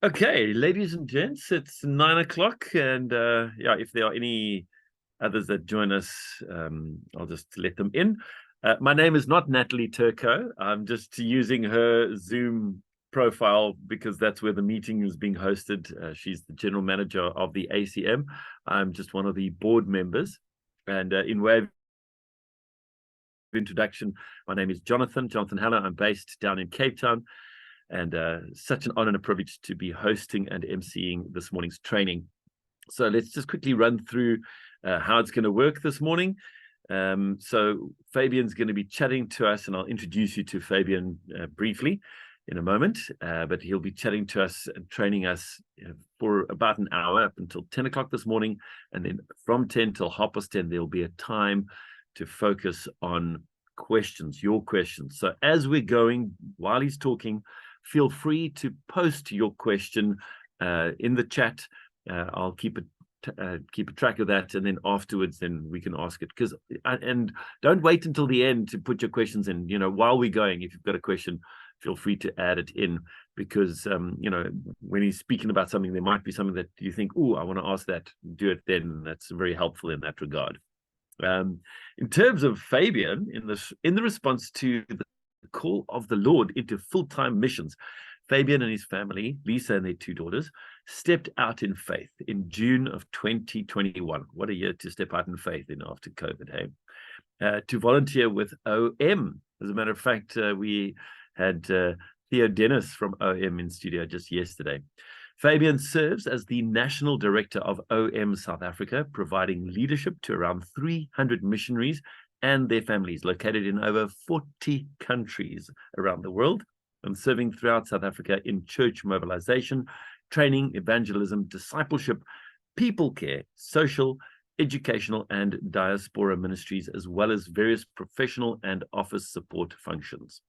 Okay, ladies and gents, it's 9 o'clock, and yeah, if there are any others that join us, I'll just let them in. My name is not Natalie Turco. I'm just using her Zoom profile because that's where the meeting is being hosted. She's the general manager of the ACM. I'm just one of the board members, and in way of introduction, my name is Jonathan Haller. I'm based down in Cape Town. And such an honor and a privilege to be hosting and emceeing this morning's training. So let's just quickly run through how it's going to work this morning. So Fabian's going to be chatting to us, and I'll introduce you to Fabian briefly in a moment, but he'll be chatting to us and training us for about an hour up until 10 o'clock this morning. And then from 10 till 10:30, there'll be a time to focus on questions, your questions. So as we're going, while he's talking, feel free to post your question in the chat. I'll keep a track of that, and then afterwards, then we can ask it. And don't wait until the end to put your questions in. While we're going, if you've got a question, feel free to add it in, because when he's speaking about something, there might be something that you think, "Oh, I want to ask that." Do it then. That's very helpful in that regard. In terms of Fabian, in the response to the call of the Lord into full-time missions, Fabian and his family, Lisa and their two daughters, stepped out in faith in June of 2021. What a year to step out in faith in after COVID, hey? To volunteer with OM. As a matter of fact, we had Theo Dennis from OM in studio just yesterday. Fabian serves as the National Director of OM South Africa, providing leadership to around 300 missionaries and their families located in over 40 countries around the world, and serving throughout South Africa in church mobilization, training, evangelism, discipleship, people care, social, educational, and diaspora ministries, as well as various professional and office support functions.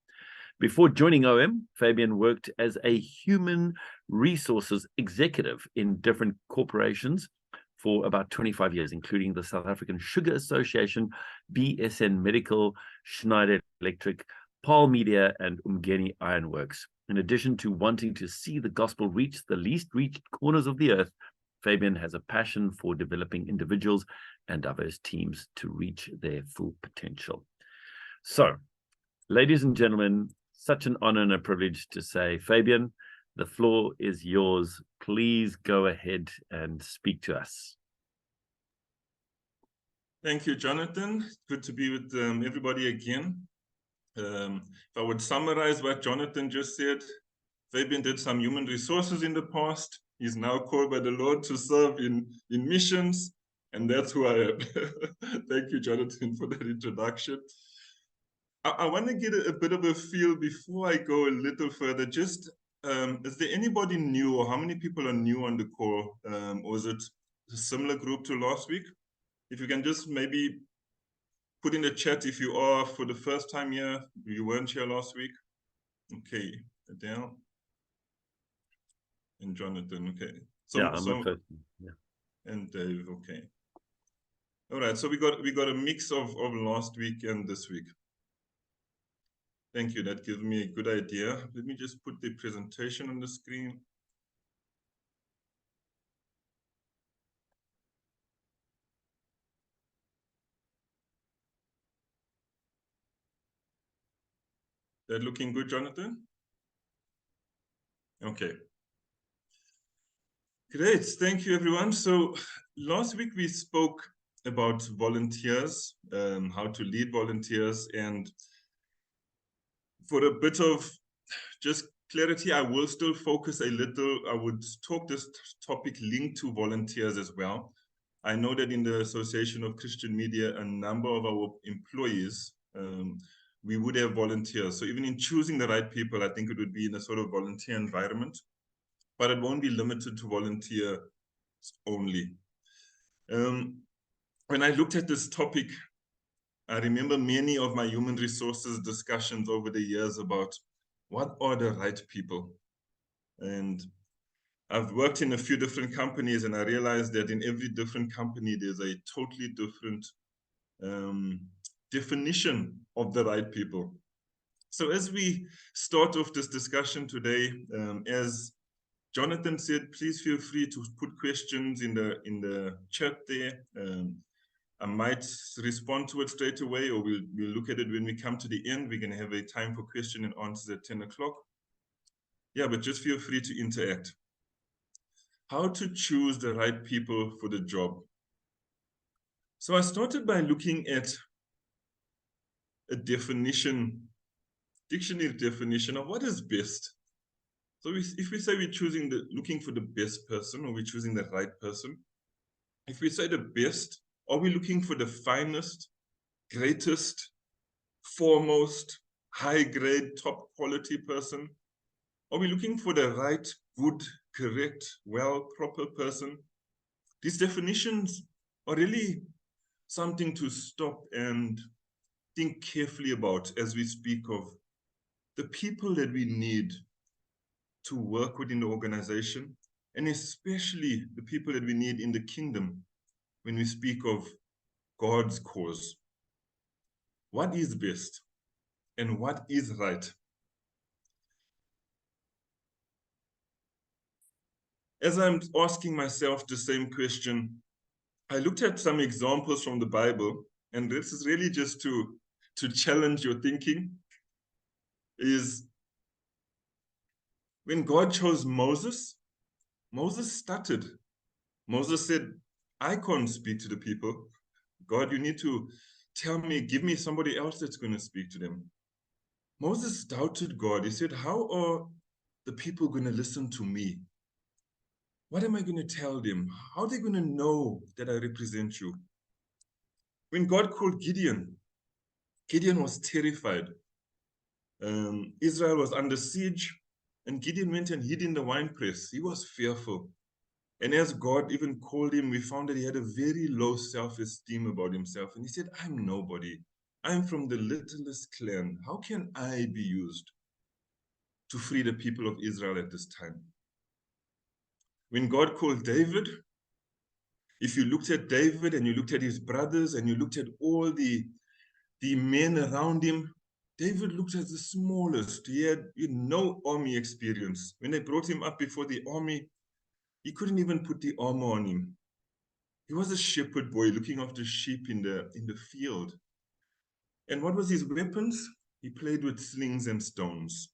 Before joining OM, Fabian worked as a human resources executive in different corporations for about 25 years, including the South African Sugar Association, BSN Medical, Schneider Electric, Paul Media, and Umgeni Ironworks. In addition to wanting to see the gospel reach the least reached corners of the earth, Fabian has a passion for developing individuals and diverse teams to reach their full potential. So, ladies and gentlemen, such an honor and a privilege to say, Fabian, the floor is yours. Please go ahead and speak to us. Thank you, Jonathan. Good to be with everybody again. If I would summarize what Jonathan just said, Fabian did some human resources in the past. He's now called by the Lord to serve in missions, and that's who I am. Thank you, Jonathan, for that introduction. I want to get a bit of a feel before I go a little further. Just, is there anybody new, or how many people are new on the call? Or is it a similar group to last week? If you can just maybe put in the chat if you are for the first time here, you weren't here last week. Okay, Adele and Jonathan. Okay, I'm the first. Yeah. And Dave. Okay. All right. So we got a mix of last week and this week. Thank you. That gives me a good idea. Let me just put the presentation on the screen. That looking good, Jonathan? Okay. Great. Thank you, everyone. So last week we spoke about volunteers, how to lead volunteers, and for a bit of just clarity, I will still focus a little. I would talk this topic linked to volunteers as well. I know that in the Association of Christian Media, a number of our employees, we would have volunteers. So even in choosing the right people, I think it would be in a sort of volunteer environment, but it won't be limited to volunteer only. When I looked at this topic, I remember many of my human resources discussions over the years about what are the right people. And I've worked in a few different companies, and I realized that in every different company, there's a totally different definition of the right people. So as we start off this discussion today, as Jonathan said, please feel free to put questions in the chat there. I might respond to it straight away, or we'll look at it when we come to the end. We're going to have a time for question and answers at 10 o'clock. Yeah, but just feel free to interact. How to choose the right people for the job. So I started by looking at a dictionary definition of what is best. So if we say we're looking for the best person, or we're choosing the right person, if we say the best, are we looking for the finest, greatest, foremost, high grade, top quality person? Are we looking for the right, good, correct, well, proper person? These definitions are really something to stop and think carefully about as we speak of the people that we need to work within the organization, and especially the people that we need in the kingdom when we speak of God's cause. What is best and what is right? As I'm asking myself the same question, I looked at some examples from the Bible, and this is really just to challenge your thinking, is when God chose Moses, Moses stuttered. Moses said, I can't speak to the people. God, you need to tell me, give me somebody else that's going to speak to them. Moses doubted God. He said, how are the people going to listen to me? What am I going to tell them? How are they going to know that I represent you? When God called Gideon, Gideon was terrified. Israel was under siege, and Gideon went and hid in the winepress. He was fearful. And as God even called him, we found that he had a very low self-esteem about himself. And he said, I'm nobody. I'm from the littlest clan. How can I be used to free the people of Israel at this time? When God called David, if you looked at David and you looked at his brothers and you looked at all the men around him, David looked as the smallest. He had no army experience. When they brought him up before the army, he couldn't even put the armor on him. He was a shepherd boy looking after sheep in the field. And what was his weapons? He played with slings and stones.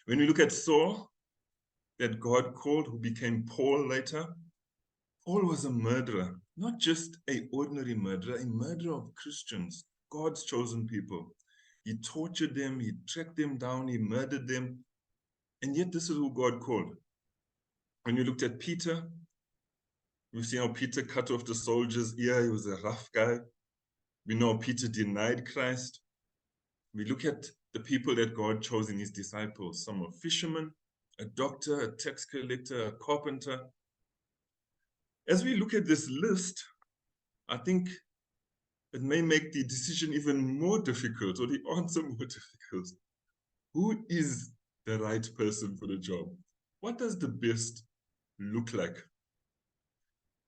When we look at Saul, that God called, who became Paul later, Paul was a murderer, not just an ordinary murderer, a murderer of Christians, God's chosen people. He tortured them, he tracked them down, he murdered them. And yet this is who God called. When you looked at Peter, we've seen how Peter cut off the soldier's ear. He was a rough guy. We know Peter denied Christ. We look at the people that God chose in his disciples. Some were fishermen, a doctor, a tax collector, a carpenter. As we look at this list, I think it may make the decision even more difficult, or the answer more difficult. Who is the right person for the job? What does the best look like?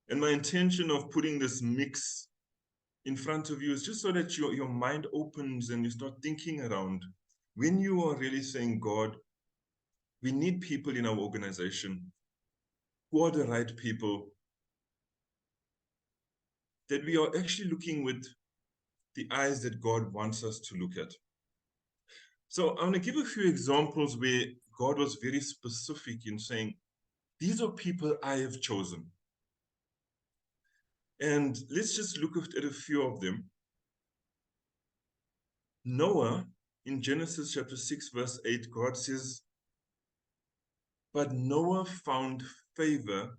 And my intention of putting this mix in front of you is just so that your mind opens and you start thinking around. When you are really saying, God, we need people in our organization who are the right people, that we are actually looking with the eyes that God wants us to look at. So I'm going to give a few examples where God was very specific in saying, these are people I have chosen. And let's just look at a few of them. Noah, in Genesis chapter 6, verse 8, God says, but Noah found favor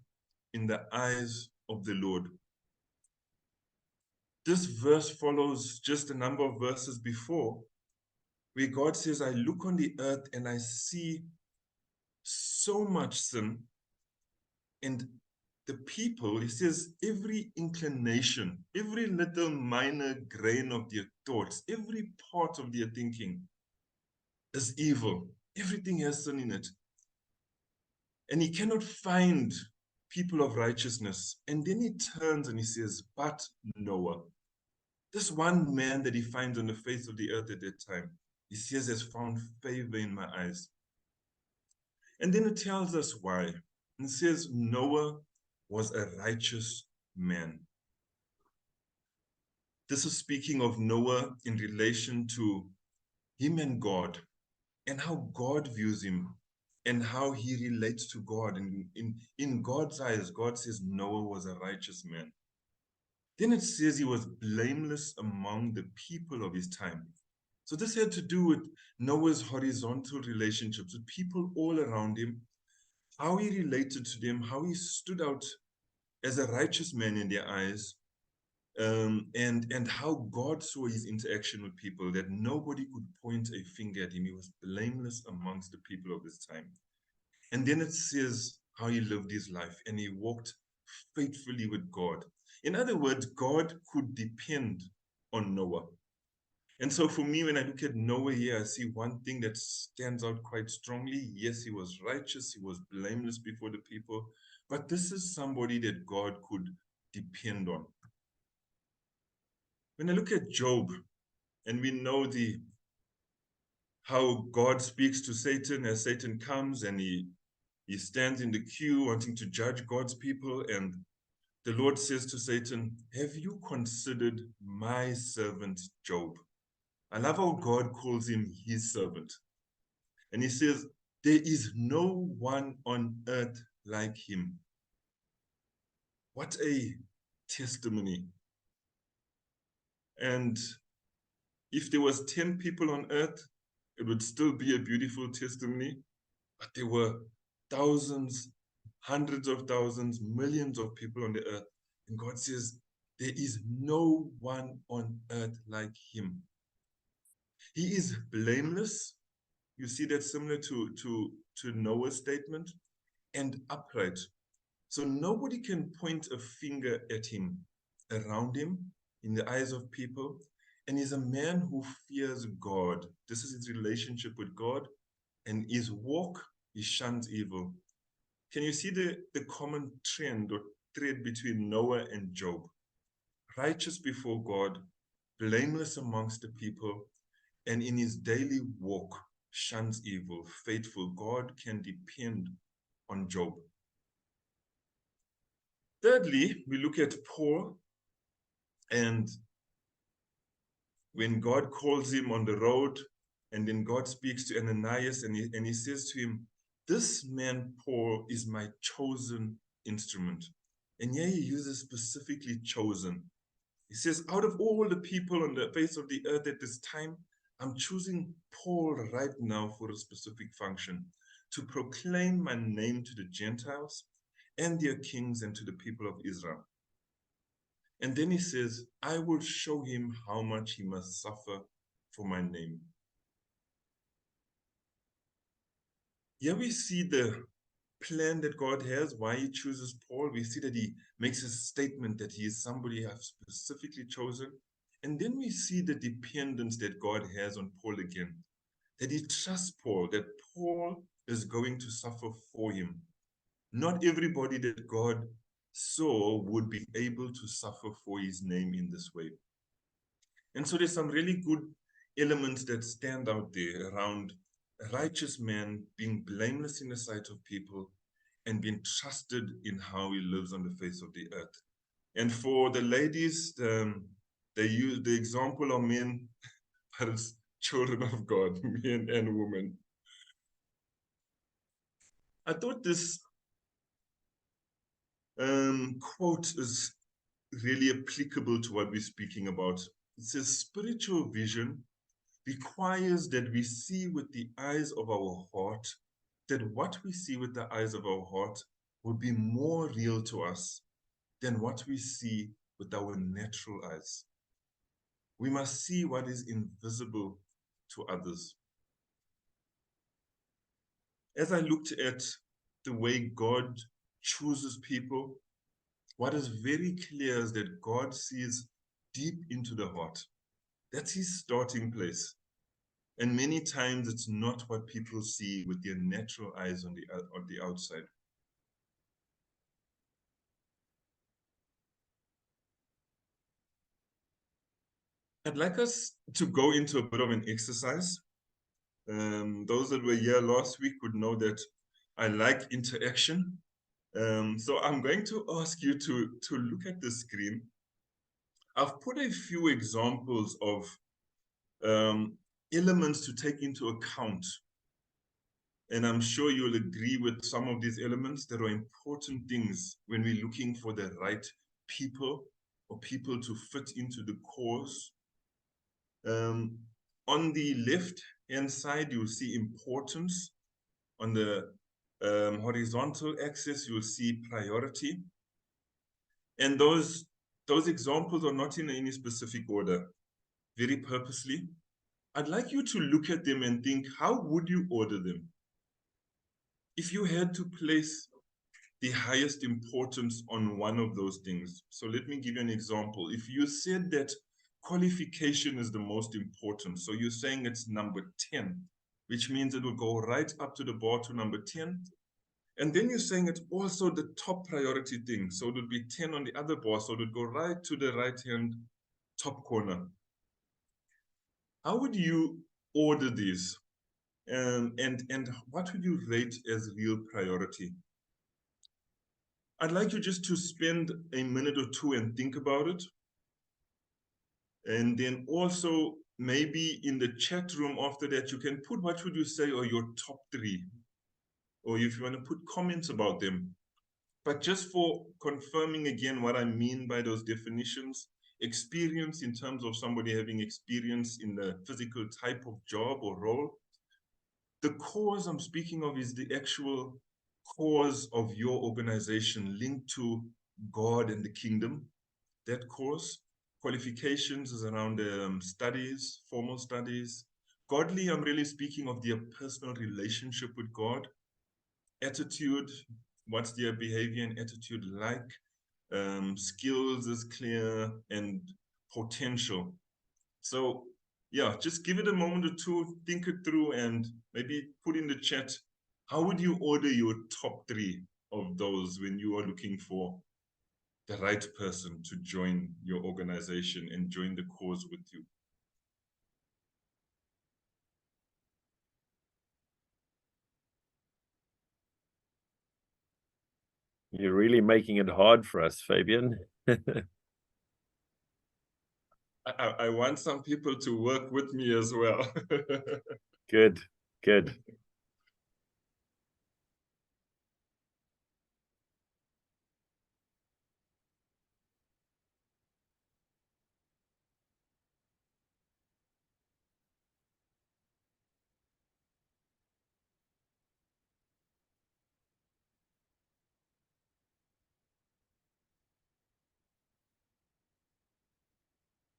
in the eyes of the Lord. This verse follows just a number of verses before, where God says, I look on the earth and I see so much sin, and the people, he says, every inclination, every little minor grain of their thoughts, every part of their thinking is evil. Everything has sin in it. And he cannot find people of righteousness. And then he turns and he says, but Noah, this one man that he finds on the face of the earth at that time, he says, has found favor in my eyes. And then it tells us why. It says Noah was a righteous man. This is speaking of Noah in relation to him and God, and how God views him, and how he relates to God. And in God's eyes, God says Noah was a righteous man. Then it says he was blameless among the people of his time. So this had to do with Noah's horizontal relationships with people all around him, how he related to them, how he stood out as a righteous man in their eyes, and how God saw his interaction with people, that nobody could point a finger at him. He was blameless amongst the people of his time. And then it says how he lived his life, and he walked faithfully with God. In other words, God could depend on Noah. And so for me, when I look at Noah here, I see one thing that stands out quite strongly. Yes, he was righteous, he was blameless before the people, but this is somebody that God could depend on. When I look at Job, and we know how God speaks to Satan as Satan comes, and he stands in the queue wanting to judge God's people, and the Lord says to Satan, have you considered my servant Job? I love how God calls him his servant. And he says, there is no one on earth like him. What a testimony. And if there was 10 people on earth, it would still be a beautiful testimony. But there were thousands, hundreds of thousands, millions of people on the earth. And God says, there is no one on earth like him. He is blameless. You see that similar to Noah's statement, and upright. So nobody can point a finger at him, around him, in the eyes of people. And he's a man who fears God. This is his relationship with God. And his walk, he shuns evil. Can you see the common trend or thread between Noah and Job? Righteous before God, blameless amongst the people, and in his daily walk, shuns evil, faithful. God can depend on Job. Thirdly, we look at Paul, and when God calls him on the road, and then God speaks to Ananias, and he says to him, this man, Paul, is my chosen instrument. And here he uses specifically chosen. He says, out of all the people on the face of the earth at this time, I'm choosing Paul right now for a specific function, to proclaim my name to the Gentiles and their kings and to the people of Israel. And then he says, I will show him how much he must suffer for my name. Here we see the plan that God has, why he chooses Paul. We see that he makes a statement that he is somebody I've specifically chosen. And then we see the dependence that God has on Paul again, that he trusts Paul, that Paul is going to suffer for him. Not everybody that God saw would be able to suffer for his name in this way. And so there's some really good elements that stand out there around a righteous man being blameless in the sight of people and being trusted in how he lives on the face of the earth. And for the ladies, they use the example of men, but it's children of God, men and women. I thought this quote is really applicable to what we're speaking about. It says, spiritual vision requires that we see with the eyes of our heart, that what we see with the eyes of our heart would be more real to us than what we see with our natural eyes. We must see what is invisible to others. As I looked at the way God chooses people, what is very clear is that God sees deep into the heart. That's his starting place. And many times it's not what people see with their natural eyes on the outside. I'd like us to go into a bit of an exercise. Those that were here last week would know that I like interaction. So I'm going to ask you to look at the screen. I've put a few examples of elements to take into account. And I'm sure you'll agree with some of these elements that are important things when we're looking for the right people or people to fit into the cause. On the left-hand side, you'll see importance. On the horizontal axis, you'll see priority. And those examples are not in any specific order, very purposely. I'd like you to look at them and think, how would you order them? If you had to place the highest importance on one of those things. So let me give you an example. If you said that qualification is the most important, so you're saying it's number 10, which means it will go right up to the bar to number 10. And then you're saying it's also the top priority thing. So it would be 10 on the other bar. So it would go right to the right-hand top corner. How would you order these? And what would you rate as real priority? I'd like you just to spend a minute or two and think about it. And then also maybe in the chat room after that, you can put what would you say are your top 3, or if you want to put comments about them. But just for confirming again what I mean by those definitions, experience in terms of somebody having experience in the physical type of job or role. The cause I'm speaking of is the actual cause of your organization linked to God and the kingdom. That cause. Qualifications is around studies, formal studies. Godly, I'm really speaking of their personal relationship with God. Attitude, what's their behavior and attitude like? Skills is clear, and potential. So yeah, just give it a moment or two, think it through, and maybe put in the chat, how would you order your top 3 of those when you are looking for the right person to join your organization and join the cause with you? You're really making it hard for us, Fabian. I want some people to work with me as well. Good, good.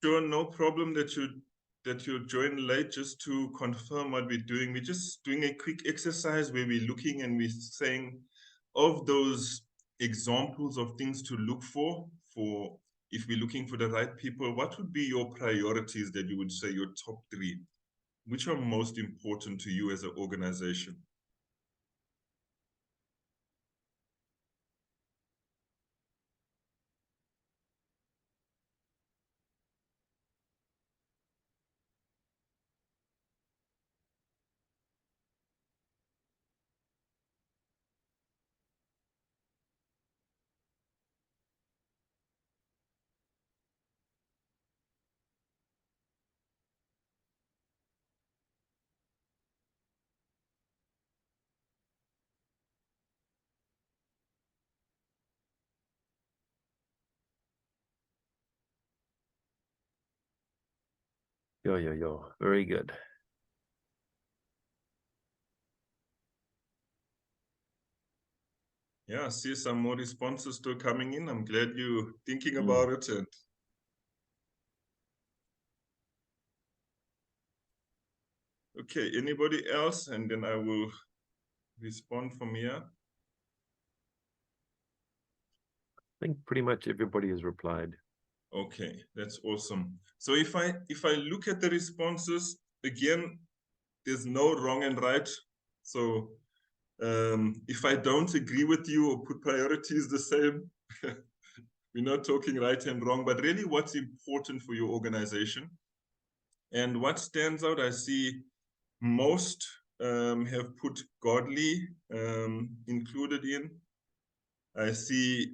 Sure, no problem that you join late. Just to confirm what we're doing, we're just doing a quick exercise where we're looking and we're saying of those examples of things to look for if we're looking for the right people, what would be your priorities that you would say your top 3? Which are most important to you as an organization? Yo. Very good. Yeah, I see some more responses still coming in. I'm glad you're thinking about it. And okay, anybody else? And then I will respond from here. I think pretty much everybody has replied. Okay, that's awesome. So if I look at the responses, again, there's no wrong and right. So if I don't agree with you or put priorities the same, we're not talking right and wrong, but really what's important for your organization. And what stands out, I see most have put godly included in. I see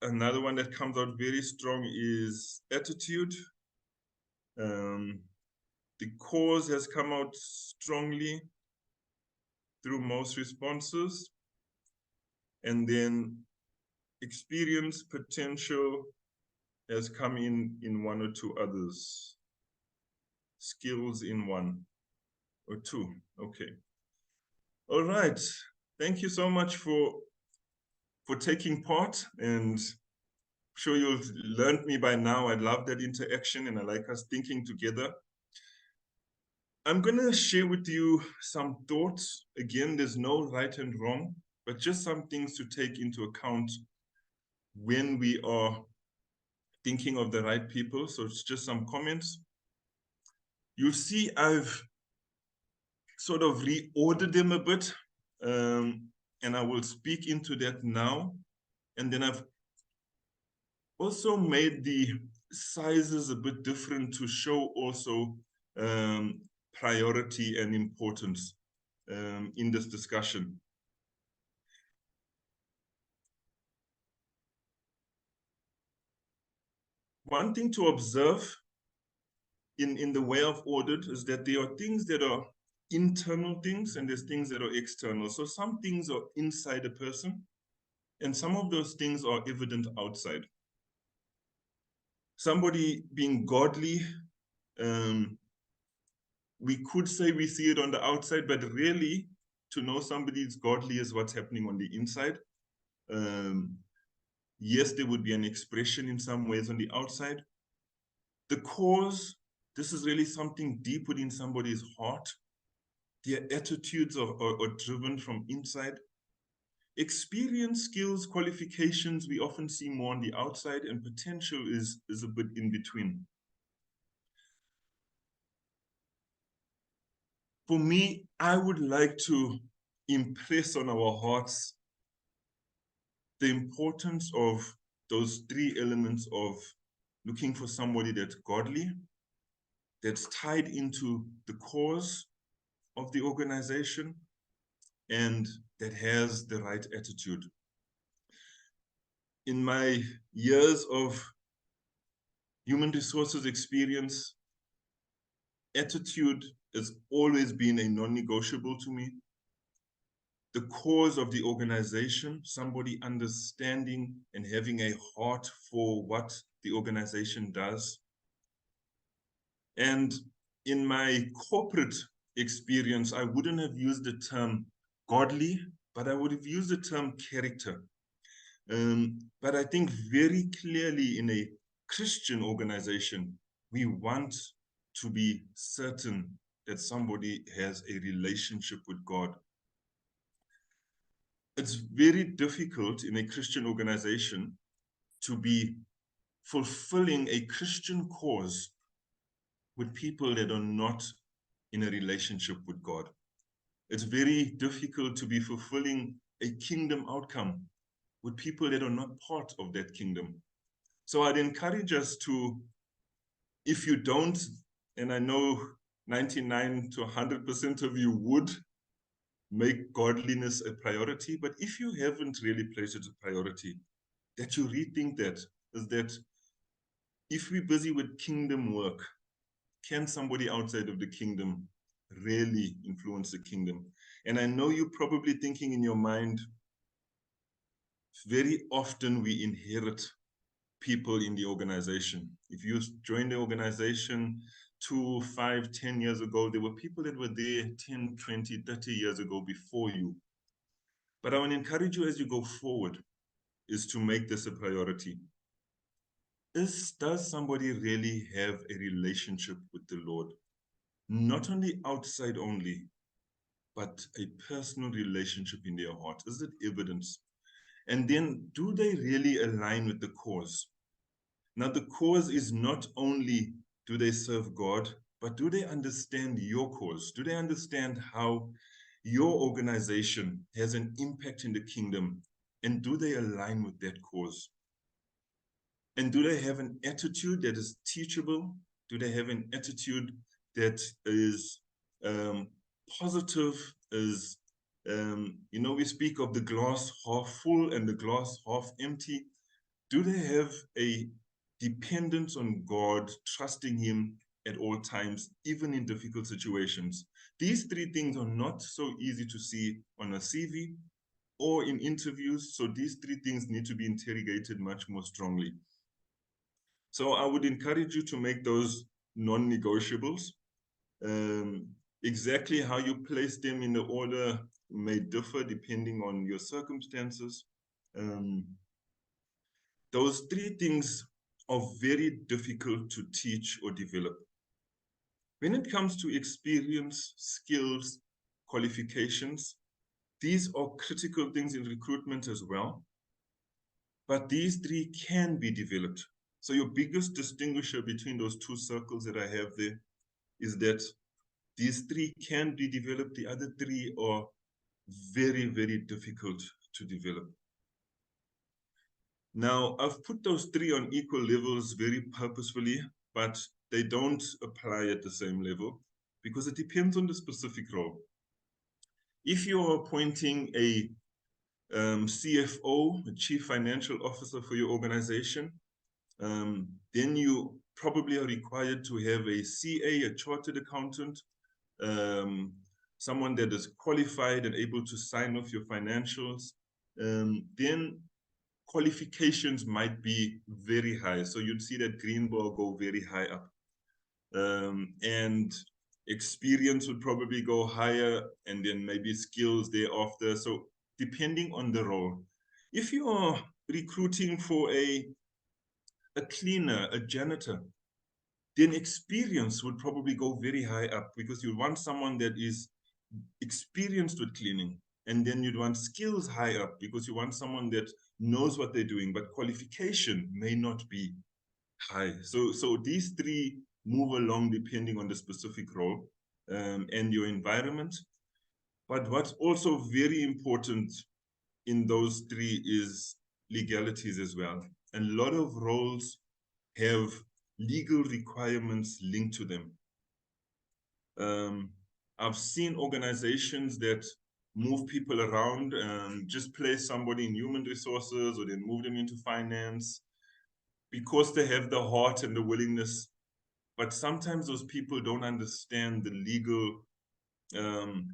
another one that comes out very strong is attitude. The cause has come out strongly through most responses. And then experience, potential has come in one or two others. Skills in one or two. Okay. All right. Thank you so much for taking part, and I'm sure you've learned me by now. I love that interaction and I like us thinking together. I'm going to share with you some thoughts. Again, there's no right and wrong, but just some things to take into account when we are thinking of the right people. So it's just some comments. You'll see I've sort of reordered them a bit, and I will speak into that now. And then I've also made the sizes a bit different to show also priority and importance in this discussion. One thing to observe in the way I've ordered is that there are things that are internal things and there's things that are external. So some things are inside a person and some of those things are evident outside. Somebody being godly, we could say we see it on the outside, but really to know somebody is godly is what's happening on the inside. Yes, there would be an expression in some ways on the outside. The cause, this is really something deep within somebody's heart. Their attitudes are driven from inside. Experience, skills, qualifications, we often see more on the outside, and potential is a bit in between. For me, I would like to impress on our hearts the importance of those three elements of looking for somebody that's godly, that's tied into the cause of the organization, and that has the right attitude. In my years of human resources experience, attitude has always been a non-negotiable to me. The cause of the organization, somebody understanding and having a heart for what the organization does. And in my corporate experience, I wouldn't have used the term godly, but I would have used the term character. But I think very clearly in a Christian organization, we want to be certain that somebody has a relationship with God. It's very difficult in a Christian organization to be fulfilling a Christian cause with people that are not in a relationship with God. It's very difficult to be fulfilling a kingdom outcome with people that are not part of that kingdom. So I'd encourage us to, if you don't, and I know 99 to 100% of you would make godliness a priority, but if you haven't really placed it a priority, that you rethink that, is that if we're busy with kingdom work, can somebody outside of the kingdom really influence the kingdom? And I know you're probably thinking in your mind, very often we inherit people in the organization. If you joined the organization 2, 5, 10 years ago, there were people that were there 10, 20, 30 years ago before you. But I want to encourage you as you go forward is to make this a priority. Does somebody really have a relationship with the Lord? Not on the outside only, but a personal relationship in their heart. Is it evidence? And then do they really align with the cause? Now, the cause is not only do they serve God, but do they understand your cause? Do they understand how your organization has an impact in the kingdom? And do they align with that cause? And do they have an attitude that is teachable? Do they have an attitude that is positive is, we speak of the glass half full and the glass half empty. Do they have a dependence on God, trusting Him at all times, even in difficult situations? These three things are not so easy to see on a CV or in interviews. So these three things need to be interrogated much more strongly. So I would encourage you to make those non-negotiables. Exactly how you place them in the order may differ depending on your circumstances. Those three things are very difficult to teach or develop. When it comes to experience, skills, qualifications, these are critical things in recruitment as well. But these three can be developed. So your biggest distinguisher between those two circles that I have there is that these three can be developed. The other three are very, very difficult to develop. Now, I've put those three on equal levels very purposefully, but they don't apply at the same level because it depends on the specific role. If you're appointing a CFO, a Chief Financial Officer for your organization, then you probably are required to have a CA, a chartered accountant, someone that is qualified and able to sign off your financials. Then qualifications might be very high. So you'd see that green bar go very high up. And experience would probably go higher, and then maybe skills thereafter. So depending on the role. If you are recruiting for a cleaner, a janitor, then experience would probably go very high up because you want someone that is experienced with cleaning. And then you'd want skills high up because you want someone that knows what they're doing, but qualification may not be high. So these three move along depending on the specific role and your environment. But what's also very important in those three is legalities as well. And a lot of roles have legal requirements linked to them. I've seen organizations that move people around, just place somebody in human resources or then move them into finance because they have the heart and the willingness. But sometimes those people don't understand the legal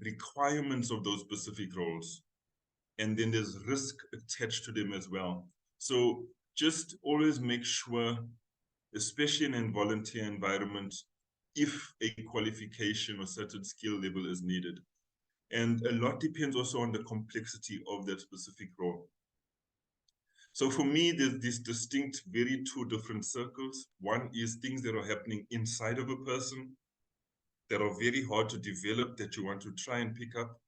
requirements of those specific roles. And then there's risk attached to them as well. So just always make sure, especially in a volunteer environment, if a qualification or certain skill level is needed. And a lot depends also on the complexity of that specific role. So for me, there's these distinct, very two different circles. One is things that are happening inside of a person that are very hard to develop, that you want to try and pick up.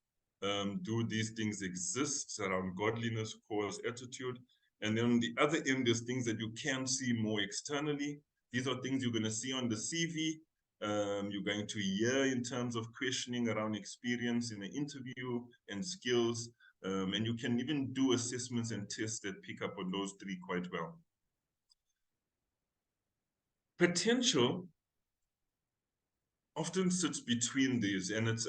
Do these things exist around godliness, cause, attitude? And then on the other end, there's things that you can see more externally. These are things you're going to see on the CV. You're going to hear in terms of questioning around experience in an interview and skills. And you can even do assessments and tests that pick up on those three quite well. Potential often sits between these, and it's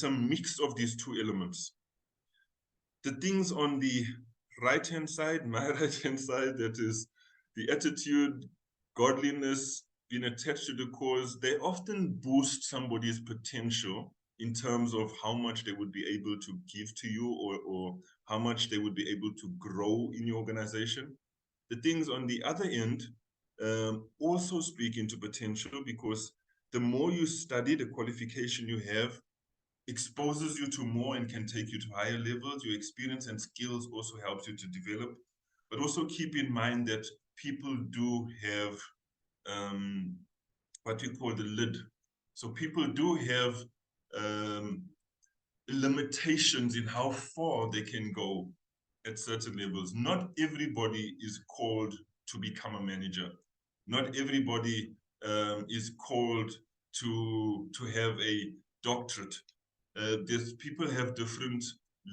a mix of these two elements. The things on the right-hand side, my right-hand side, that is the attitude, godliness, being attached to the cause, they often boost somebody's potential in terms of how much they would be able to give to you or how much they would be able to grow in your organization. The things on the other end also speak into potential because the more you study, the qualification you have exposes you to more and can take you to higher levels. Your experience and skills also helps you to develop. But also keep in mind that people do have what we call the lid. So people do have limitations in how far they can go at certain levels. Not everybody is called to become a manager. Not everybody is called to have a doctorate. People have different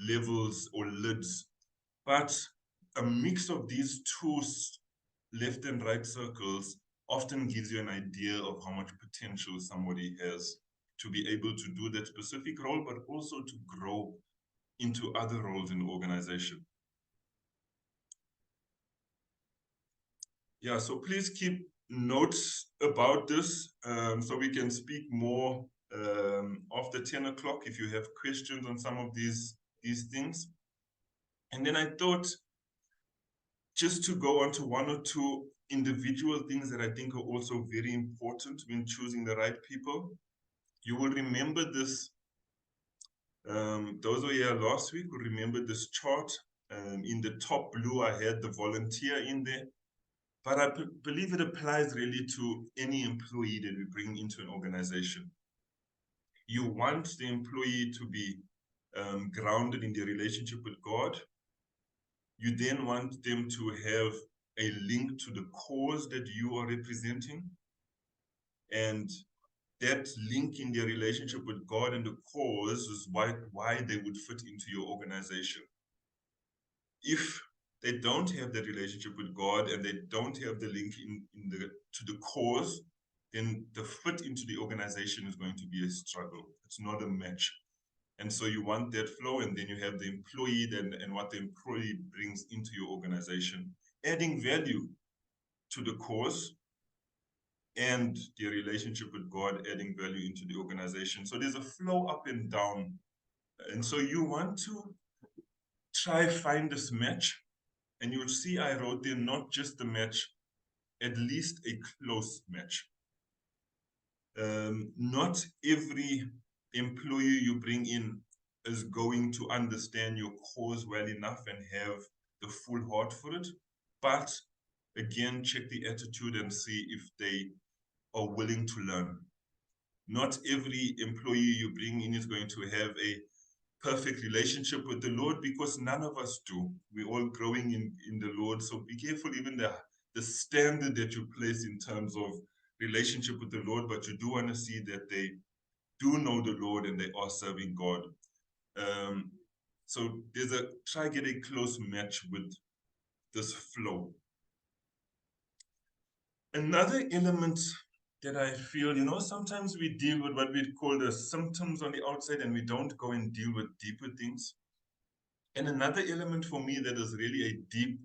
levels or lids, but a mix of these two left and right circles often gives you an idea of how much potential somebody has to be able to do that specific role, but also to grow into other roles in the organization. Yeah, so please keep notes about this so we can speak more after 10 o'clock if you have questions on some of these things. And then I thought just to go on to one or two individual things that I think are also very important when choosing the right people. You will remember this, those who were here last week will remember this chart. In the top blue, I had the volunteer in there. But I believe it applies really to any employee that we bring into an organization. You want the employee to be grounded in their relationship with God. You then want them to have a link to the cause that you are representing. And that link in their relationship with God and the cause is why they would fit into your organization. If they don't have that relationship with God and they don't have the link to the cause, then the fit into the organization is going to be a struggle. It's not a match. And so you want that flow, and then you have the employee and what the employee brings into your organization, adding value to the cause and the relationship with God, adding value into the organization. So there's a flow up and down. And so you want to try find this match. And you'll see I wrote there not just the match, at least a close match. Not every employee you bring in is going to understand your cause well enough and have the full heart for it. But again, check the attitude and see if they are willing to learn. Not every employee you bring in is going to have a perfect relationship with the Lord, because none of us do. We're all growing in the Lord. So be careful, even the standard that you place in terms of relationship with the Lord, but you do want to see that they do know the Lord and they are serving God. So try get a close match with this flow. Another element that I feel, sometimes we deal with what we call the symptoms on the outside and we don't go and deal with deeper things. And another element for me that is really a deep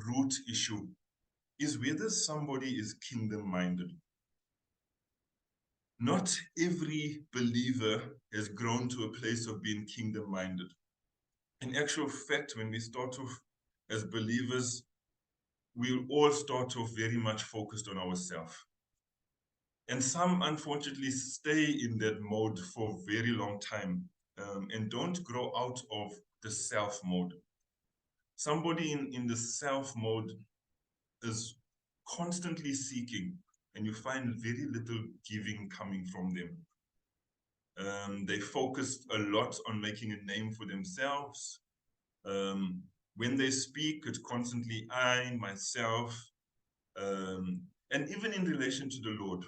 root issue is whether somebody is kingdom-minded. Not every believer has grown to a place of being kingdom-minded. In actual fact, when we start off as believers, we'll all start off very much focused on ourselves. And some, unfortunately, stay in that mode for a very long time and don't grow out of the self mode. Somebody in the self mode is constantly seeking, and you find very little giving coming from them. They focus a lot on making a name for themselves. When they speak, it's constantly I, myself, and even in relation to the Lord.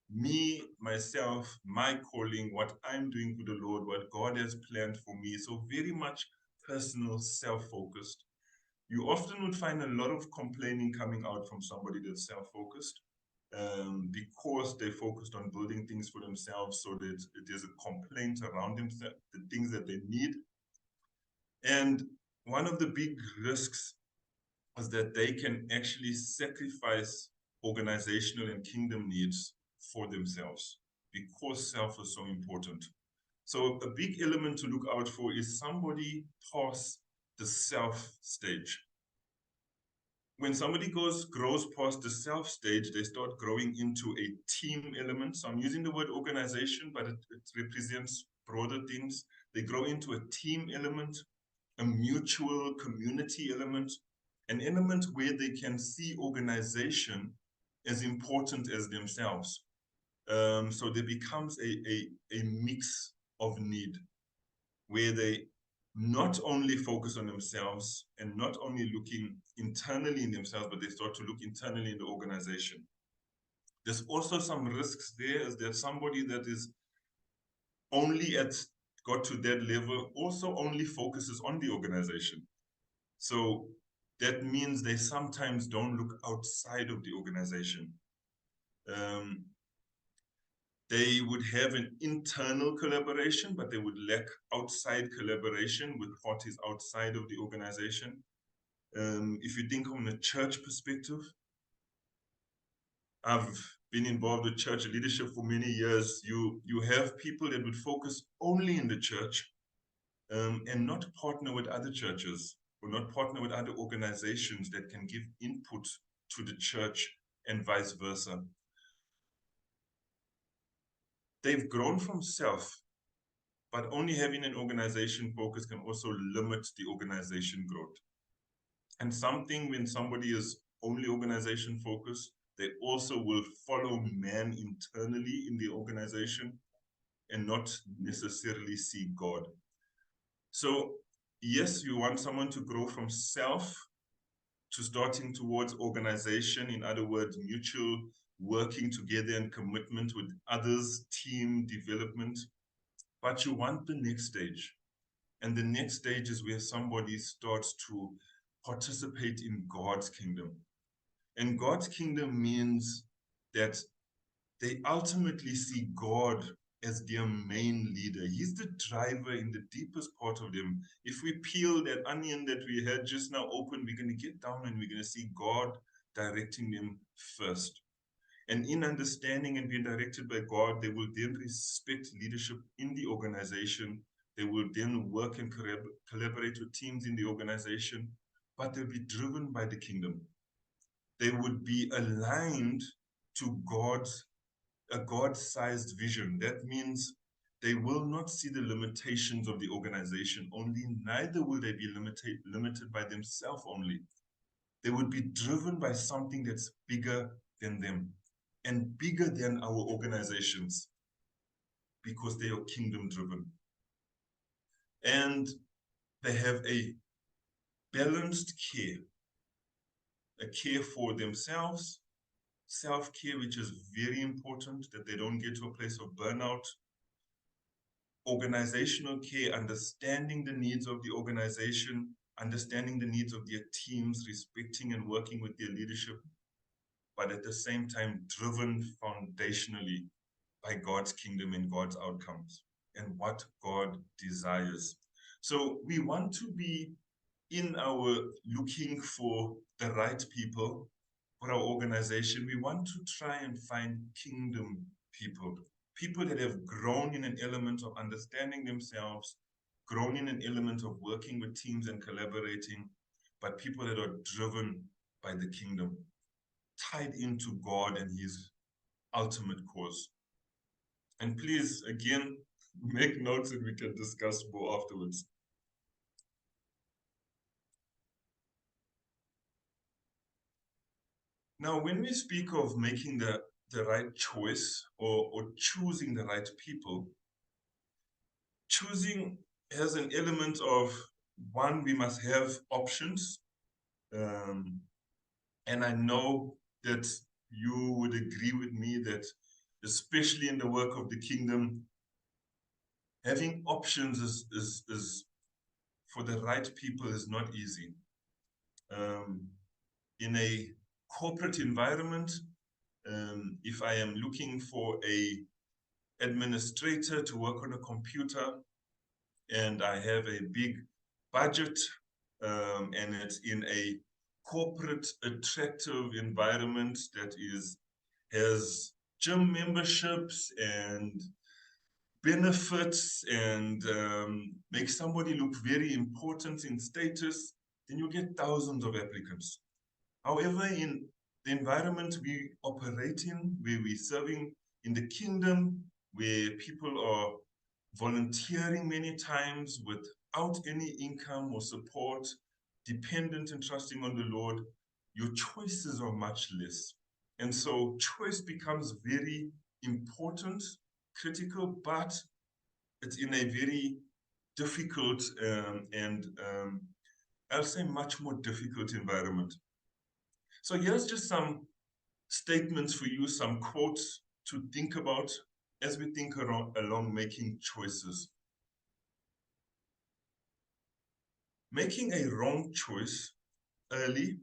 Me, myself, my calling, what I'm doing for the Lord, what God has planned for me. So very much personal, self-focused. You often would find a lot of complaining coming out from somebody that's self-focused because they focused on building things for themselves, so that there's a complaint around them, the things that they need. And one of the big risks is that they can actually sacrifice organizational and kingdom needs for themselves because self is so important. So a big element to look out for is somebody past the self stage. When somebody grows past the self stage, they start growing into a team element. So I'm using the word organization, but it represents broader things. They grow into a team element, a mutual community element, an element where they can see organization as important as themselves. So there becomes a mix of need where they not only focus on themselves and not only looking internally in themselves, but they start to look internally in the organization. There's also some risks there, is that somebody that is only got to that level also only focuses on the organization. So that means they sometimes don't look outside of the organization. They would have an internal collaboration, but they would lack outside collaboration with parties outside of the organization. If you think from a church perspective, I've been involved with church leadership for many years. You have people that would focus only in the church and not partner with other churches or not partner with other organizations that can give input to the church and vice versa. They've grown from self, but only having an organization focus can also limit the organization growth. And something when somebody is only organization focused, they also will follow man internally in the organization and not necessarily see God. So yes, you want someone to grow from self to starting towards organization. In other words, mutual working together and commitment with others, team development. But you want the next stage. And the next stage is where somebody starts to participate in God's kingdom. And God's kingdom means that they ultimately see God as their main leader. He's the driver in the deepest part of them. If we peel that onion that we had just now open, we're going to get down and we're going to see God directing them first. And in understanding and being directed by God, they will then respect leadership in the organization. They will then work and collaborate with teams in the organization, but they'll be driven by the kingdom. They would be aligned to a God-sized vision. That means they will not see the limitations of the organization only, neither will they be limited by themselves only. They would be driven by something that's bigger than them and bigger than our organizations because they are kingdom driven. And they have a balanced care, a care for themselves, self-care, which is very important, that they don't get to a place of burnout, organizational care, understanding the needs of the organization, understanding the needs of their teams, respecting and working with their leadership, but at the same time driven foundationally by God's kingdom and God's outcomes and what God desires. So we want to be in our looking for the right people for our organization. We want to try and find kingdom people, people that have grown in an element of understanding themselves, grown in an element of working with teams and collaborating, but people that are driven by the kingdom, tied into God and his ultimate cause. And please, again, make notes and we can discuss more afterwards. Now, when we speak of making the right choice or choosing the right people, choosing has an element of, one, we must have options. And I know that you would agree with me that, especially in the work of the kingdom, having options is for the right people is not easy. In a corporate environment, if I am looking for a administrator to work on a computer and I have a big budget and it's in a corporate attractive environment that has gym memberships and benefits and makes somebody look very important in status, then you get thousands of applicants. However, in the environment we operate in, where we're serving in the kingdom, where people are volunteering many times without any income or support, dependent and trusting on the Lord, your choices are much less. And so choice becomes very important, critical, but it's in a very difficult and I'll say much more difficult environment. So here's just some statements for you, some quotes to think about as we think along making choices. Making a wrong choice early,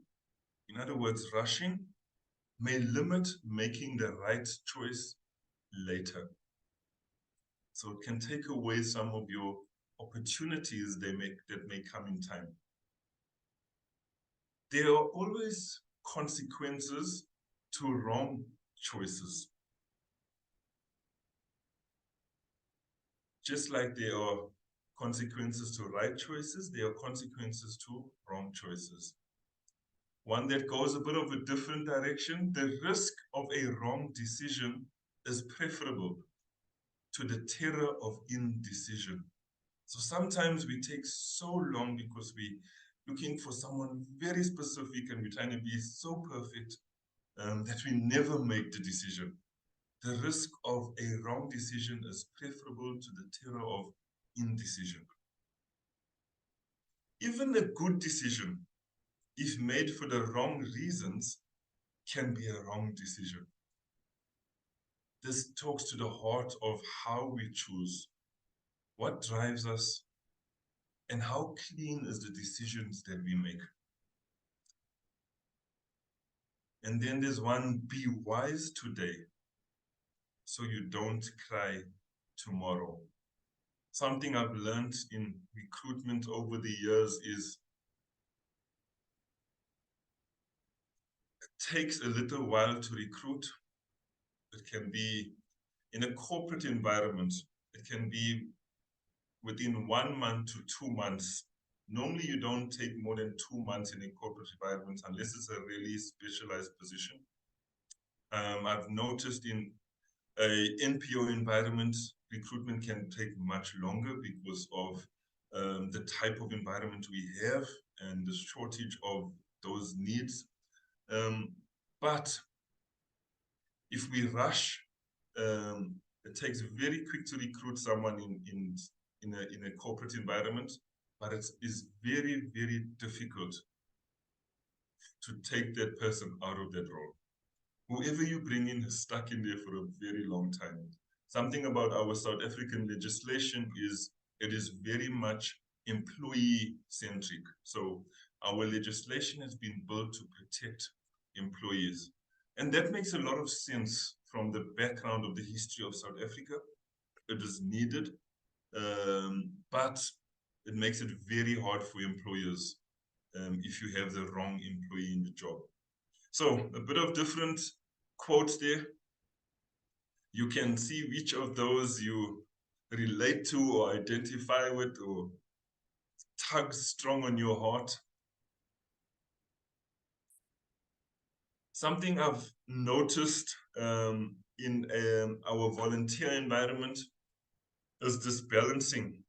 in other words, rushing, may limit making the right choice later. So it can take away some of your opportunities that may come in time. There are always consequences to wrong choices. Just like there are consequences to right choices, there are consequences to wrong choices. One that goes a bit of a different direction, the risk of a wrong decision is preferable to the terror of indecision. So sometimes we take so long because we're looking for someone very specific and we're trying to be so perfect that we never make the decision. The risk of a wrong decision is preferable to the terror of indecision. Even a good decision, if made for the wrong reasons, can be a wrong decision. This talks to the heart of how we choose, what drives us, and how clean is the decisions that we make. And then there's one, be wise today so you don't cry tomorrow. Something I've learned in recruitment over the years is it takes a little while to recruit. It can be in a corporate environment. It can be within 1 month to 2 months. Normally, you don't take more than 2 months in a corporate environment unless it's a really specialized position. I've noticed in a NPO environment, recruitment can take much longer because of the type of environment we have and the shortage of those needs. But if we rush, it takes very quick to recruit someone in a corporate environment, but it is very, very difficult to take that person out of that role. Whoever you bring in is stuck in there for a very long time. Something about our South African legislation is it is very much employee-centric. So our legislation has been built to protect employees. And that makes a lot of sense from the background of the history of South Africa. It is needed, but it makes it very hard for employers if you have the wrong employee in the job. So a bit of different quotes there. You can see which of those you relate to or identify with or tugs strong on your heart. Something I've noticed in our volunteer environment is this balancing.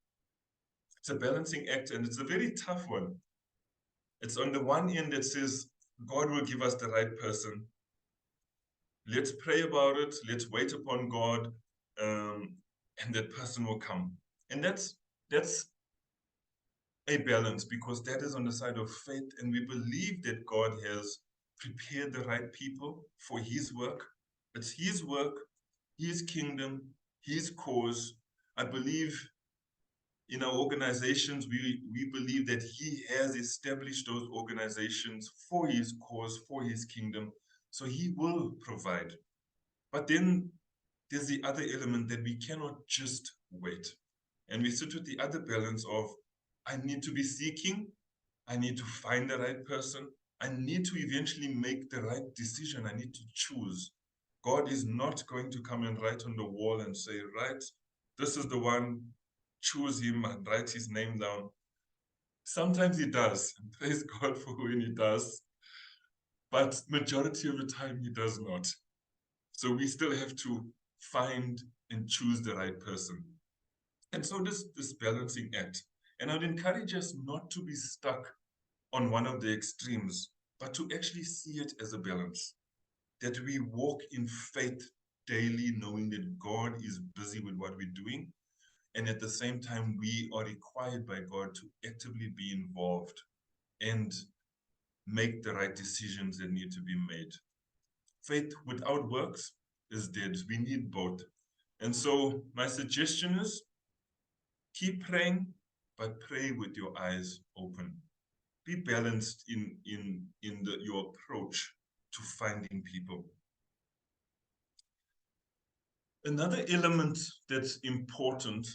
It's a balancing act and it's a very tough one. It's on the one end that says, God will give us the right person. Let's pray about it. Let's wait upon God, and that person will come. And that's a balance because that is on the side of faith, and we believe that God has prepared the right people for His work. It's His work, His kingdom, His cause. I believe in our organizations, we believe that He has established those organizations for His cause, for His kingdom. So He will provide. But then there's the other element that we cannot just wait. And we sit with the other balance of, I need to be seeking, I need to find the right person, I need to eventually make the right decision, I need to choose. God is not going to come and write on the wall and say, right, this is the one, choose him and write his name down. Sometimes he does, and praise God for when he does, but majority of the time he does not. So we still have to find and choose the right person. And so this balancing act. And I'd encourage us not to be stuck on one of the extremes, but to actually see it as a balance. That we walk in faith daily, knowing that God is busy with what we're doing. And at the same time, we are required by God to actively be involved and make the right decisions that need to be made. Faith without works is dead. We need both. And so my suggestion is keep praying, but pray with your eyes open. Be balanced in your approach to finding people. Another element that's important,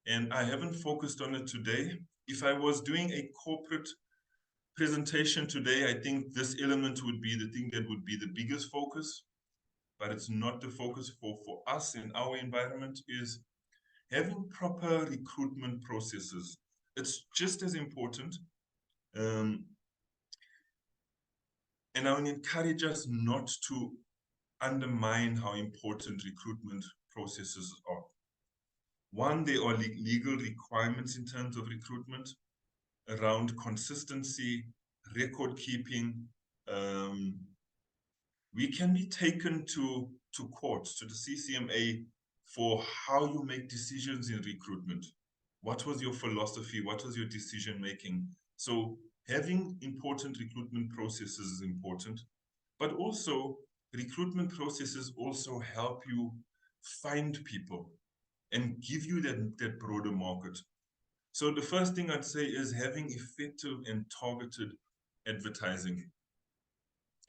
and I haven't focused on it today, if I was doing a corporate presentation today, I think this element would be the thing that would be the biggest focus, but it's not the focus for us in our environment, is having proper recruitment processes. It's just as important. And I would encourage us not to undermine how important recruitment processes are. One, there are legal requirements in terms of recruitment around consistency, record keeping. We can be taken to court, to the CCMA, for how you make decisions in recruitment. What was your philosophy? What was your decision making? So having important recruitment processes is important, but also recruitment processes also help you find people and give you that broader market. So the first thing I'd say is having effective and targeted advertising.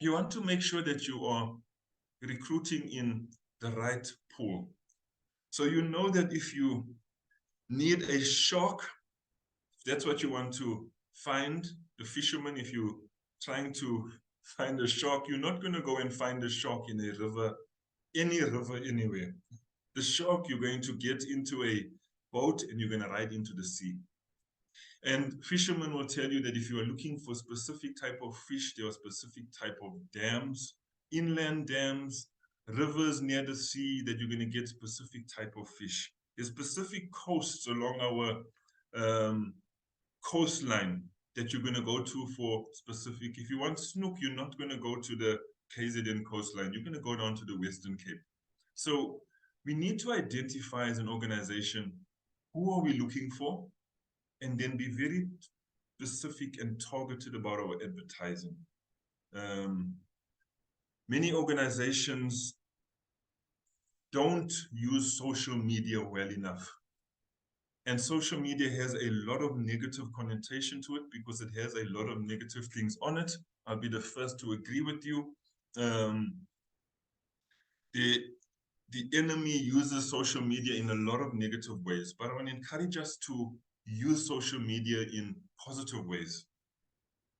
You want to make sure that you are recruiting in the right pool. So you know that if you need a shark, if that's what you want to find, the fisherman, if you're trying to find a shark, you're not going to go and find a shark in a river, any river, anywhere. The shark, you're going to get into a boat and you're going to ride into the sea. And fishermen will tell you that if you are looking for a specific type of fish, there are specific type of dams, inland dams, rivers near the sea, that you're going to get specific type of fish. There's specific coasts along our coastline that you're going to go to for specific. If you want snook, you're not going to go to the KZN coastline. You're going to go down to the Western Cape. So we need to identify as an organization, who are we looking for? And then be very specific and targeted about our advertising. Many organizations don't use social media well enough. And social media has a lot of negative connotation to it because it has a lot of negative things on it. I'll be the first to agree with you. The enemy uses social media in a lot of negative ways, but I want to encourage us to use social media in positive ways.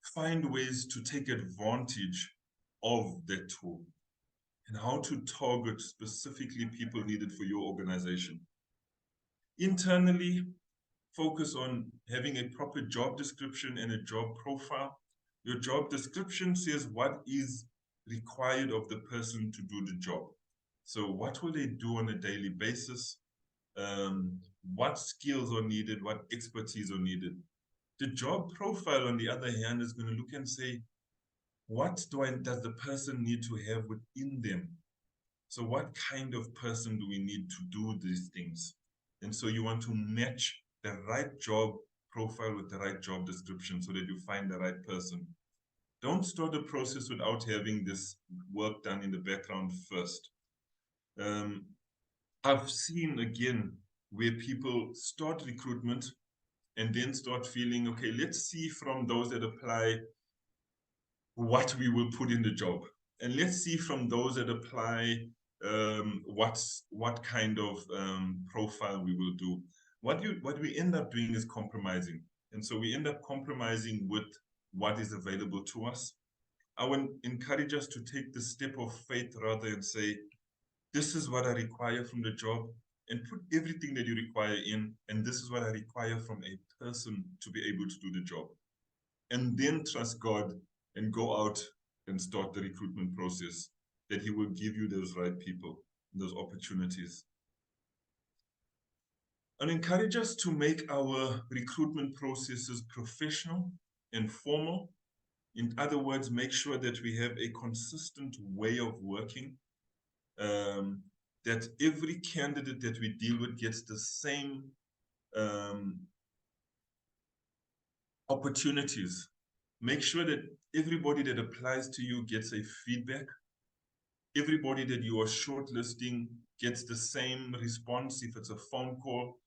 Find ways to take advantage of that tool and how to target specifically people needed for your organization. Internally, focus on having a proper job description and a job profile. Your job description says what is required of the person to do the job. So what will they do on a daily basis? What skills are needed? What expertise are needed? The job profile, on the other hand, is going to look and say, what does the person need to have within them? So what kind of person do we need to do these things? And so you want to match the right job profile with the right job description so that you find the right person. Don't start the process without having this work done in the background first. I've seen, again, where people start recruitment and then start feeling, okay, let's see from those that apply what we will put in the job. And let's see from those that apply what kind of profile we will do. What we end up doing is compromising. And so we end up compromising with what is available to us. I would encourage us to take the step of faith rather and say, this is what I require from the job, and put everything that you require in, and this is what I require from a person to be able to do the job. And then trust God and go out and start the recruitment process, that He will give you those right people, those opportunities. And encourage us to make our recruitment processes professional and formal. In other words, make sure that we have a consistent way of working, that every candidate that we deal with gets the same opportunities. Make sure that everybody that applies to you gets a feedback. Everybody that you are shortlisting gets the same response if it's a phone call.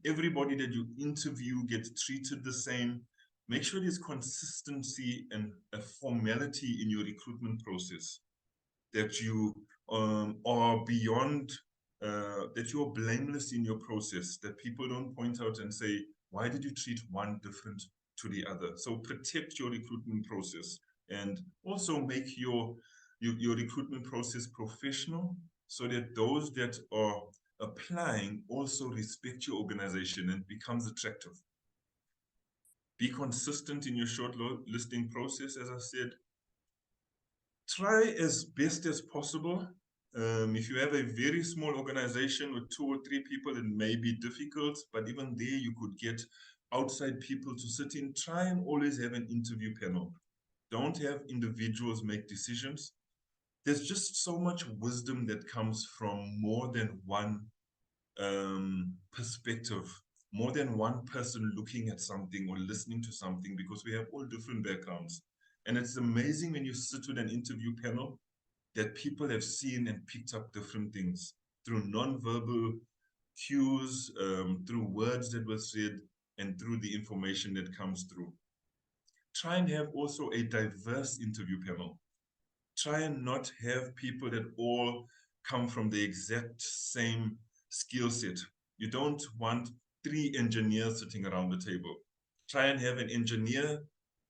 Everybody that you interview gets treated the same. Make sure there's consistency and a formality in your recruitment process, that you are beyond that you're blameless in your process, that people don't point out and say, why did you treat one different to the other? So protect your recruitment process, and also make your recruitment process professional, so that those that are applying also respect your organization and becomes attractive. Be consistent in your shortlisting process, as I said. Try as best as possible. If you have a very small organization with 2 or 3 people, it may be difficult, but even there you could get outside people to sit in. Try and always have an interview panel. Don't have individuals make decisions. There's just so much wisdom that comes from more than one perspective, more than one person looking at something or listening to something, because we have all different backgrounds. And it's amazing when you sit with an interview panel that people have seen and picked up different things through non-verbal cues, through words that were said, and through the information that comes through. Try and have also a diverse interview panel. Try and not have people that all come from the exact same skill set. You don't want 3 engineers sitting around the table. Try and have an engineer,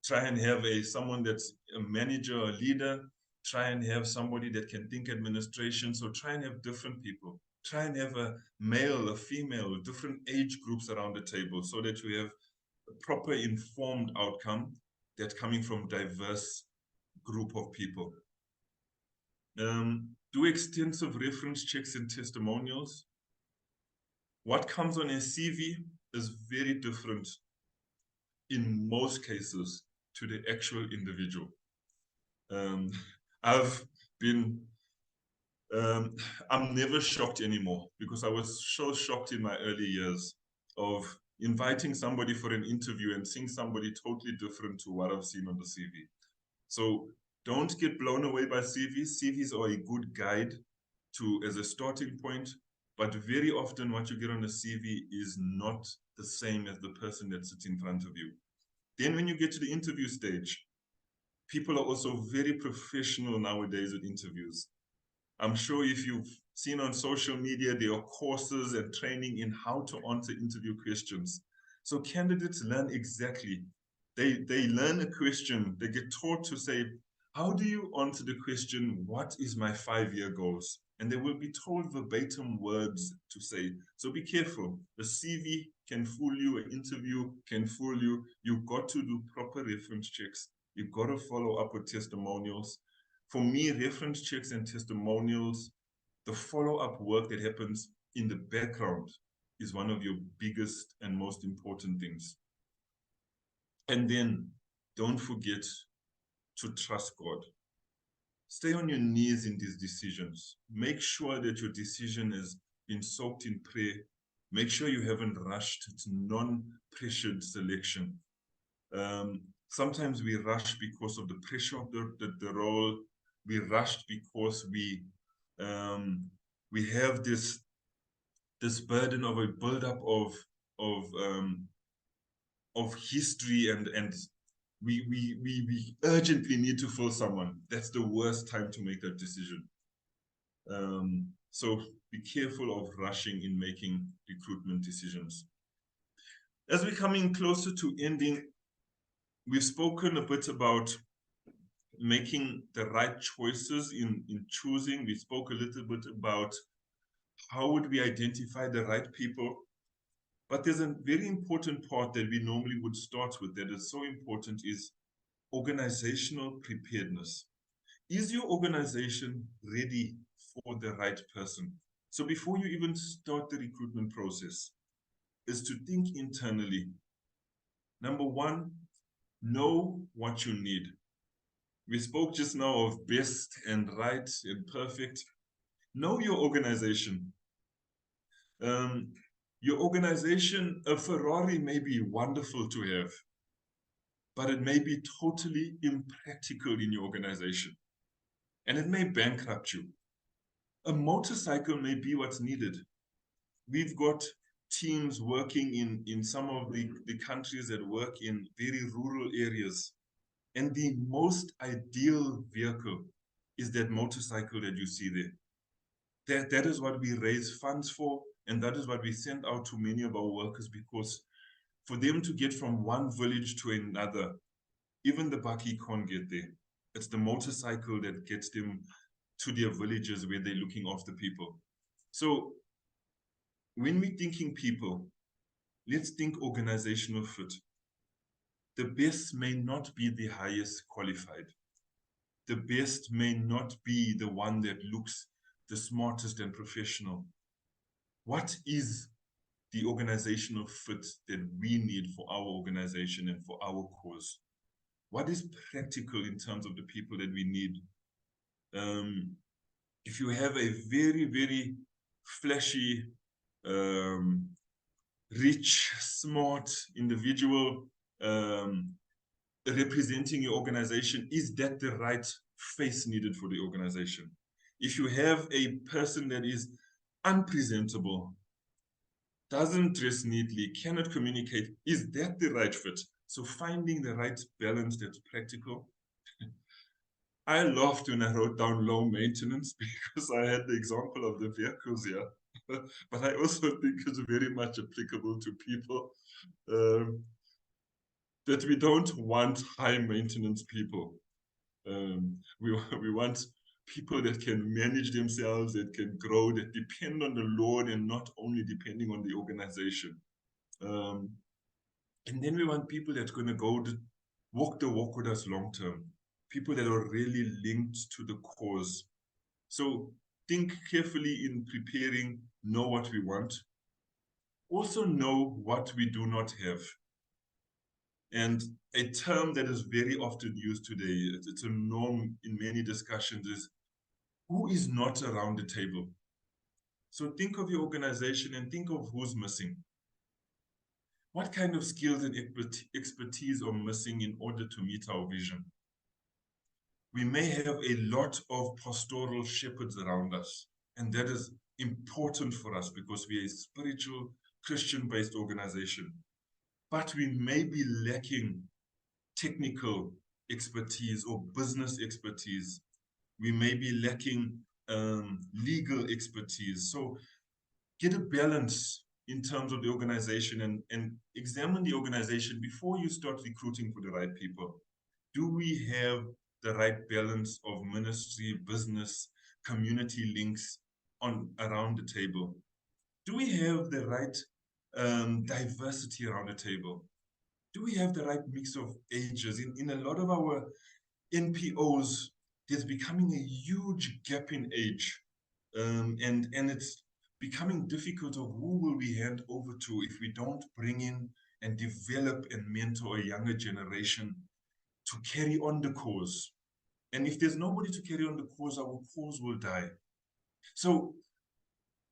try and have someone that's a manager or leader, try and have somebody that can think administration. So try and have different people. Try and have a male, a female, different age groups around the table, so that you have a proper informed outcome that's coming from diverse group of people. Do extensive reference checks and testimonials. What comes on a CV is very different in most cases to the actual individual. I'm never shocked anymore, because I was so shocked in my early years of inviting somebody for an interview and seeing somebody totally different to what I've seen on the CV. So don't get blown away by CVs. CVs are a good guide as a starting point, but very often what you get on a CV is not the same as the person that sits in front of you. Then when you get to the interview stage, people are also very professional nowadays with interviews. I'm sure if you've seen on social media, there are courses and training in how to answer interview questions. So candidates learn exactly. They learn a question, they get taught to say, how do you answer the question, what is my 5-year goals? And they will be told verbatim words to say. So be careful. The CV can fool you, an interview can fool you. You've got to do proper reference checks. You've got to follow up with testimonials. For me, reference checks and testimonials, the follow-up work that happens in the background is one of your biggest and most important things. And then don't forget to trust God. Stay on your knees in these decisions. Make sure that your decision has been soaked in prayer. Make sure you haven't rushed. It's non-pressured selection. Sometimes we rush because of the pressure of the role. We rushed because we have this burden of a buildup of history, and we urgently need to fill someone. That's the worst time to make that decision. So be careful of rushing in making recruitment decisions. As we're coming closer to ending, we've spoken a bit about making the right choices in choosing. We spoke a little bit about how would we identify the right people. But there's a very important part that we normally would start with that is so important, is organizational preparedness. Is your organization ready for the right person? So before you even start the recruitment process, is to think internally. Number one, know what you need. We spoke just now of best and right and perfect. Know your organization. Your organization, a Ferrari may be wonderful to have, but it may be totally impractical in your organization, and it may bankrupt you. A motorcycle may be what's needed. We've got teams working in some of the countries that work in very rural areas, and the most ideal vehicle is that motorcycle that you see there. That is what we raise funds for, and that is what we send out to many of our workers, because for them to get from one village to another, even the bakkie can't get there. It's the motorcycle that gets them to their villages where they're looking after people. So when we're thinking people, let's think organizational fit. The best may not be the highest qualified. The best may not be the one that looks the smartest and professional. What is the organizational fit that we need for our organization and for our cause? What is practical in terms of the people that we need? If you have a very, very flashy, rich, smart individual representing your organization, is that the right face needed for the organization? If you have a person that is unpresentable, doesn't dress neatly, cannot communicate, is that the right fit? So finding the right balance that's practical. I laughed when I wrote down low maintenance because I had the example of the vehicles here. But I also think it's very much applicable to people. That we don't want high maintenance people. We want people that can manage themselves, that can grow, that depend on the Lord and not only depending on the organization. And then we want people that's going to walk the walk with us long term. People that are really linked to the cause. So think carefully in preparing, know what we want. Also know what we do not have. And a term that is very often used today, it's a norm in many discussions, is who is not around the table? So think of your organization and think of who's missing. What kind of skills and expertise are missing in order to meet our vision? We may have a lot of pastoral shepherds around us, and that is important for us because we are a spiritual, Christian-based organization. But we may be lacking technical expertise or business expertise. We may be lacking legal expertise. So get a balance in terms of the organization and examine the organization before you start recruiting for the right people. Do we have the right balance of ministry, business, community links around the table? Do we have the right diversity around the table? Do we have the right mix of ages? In a lot of our NPOs, there's becoming a huge gap in age. And it's becoming difficult of who will we hand over to if we don't bring in and develop and mentor a younger generation to carry on the cause. And if there's nobody to carry on the cause, our cause will die. So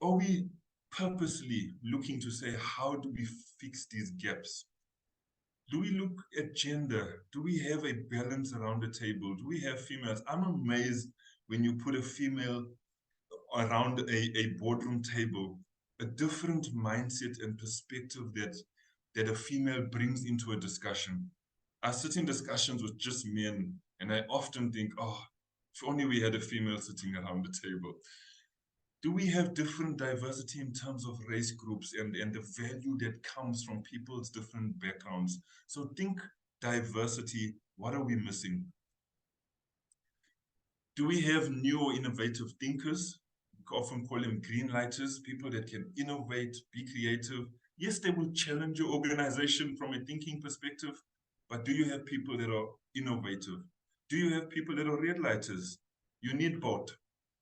are we purposely looking to say, how do we fix these gaps? Do we look at gender? Do we have a balance around the table? Do we have females? I'm amazed when you put a female around a boardroom table, a different mindset and perspective that a female brings into a discussion. I sit in discussions with just men, and I often think, oh, if only we had a female sitting around the table. Do we have different diversity in terms of race groups and the value that comes from people's different backgrounds? So think diversity, what are we missing? Do we have new or innovative thinkers? We often call them green lighters, people that can innovate, be creative. Yes, they will challenge your organization from a thinking perspective, but do you have people that are innovative? Do you have people that are red lighters? You need both.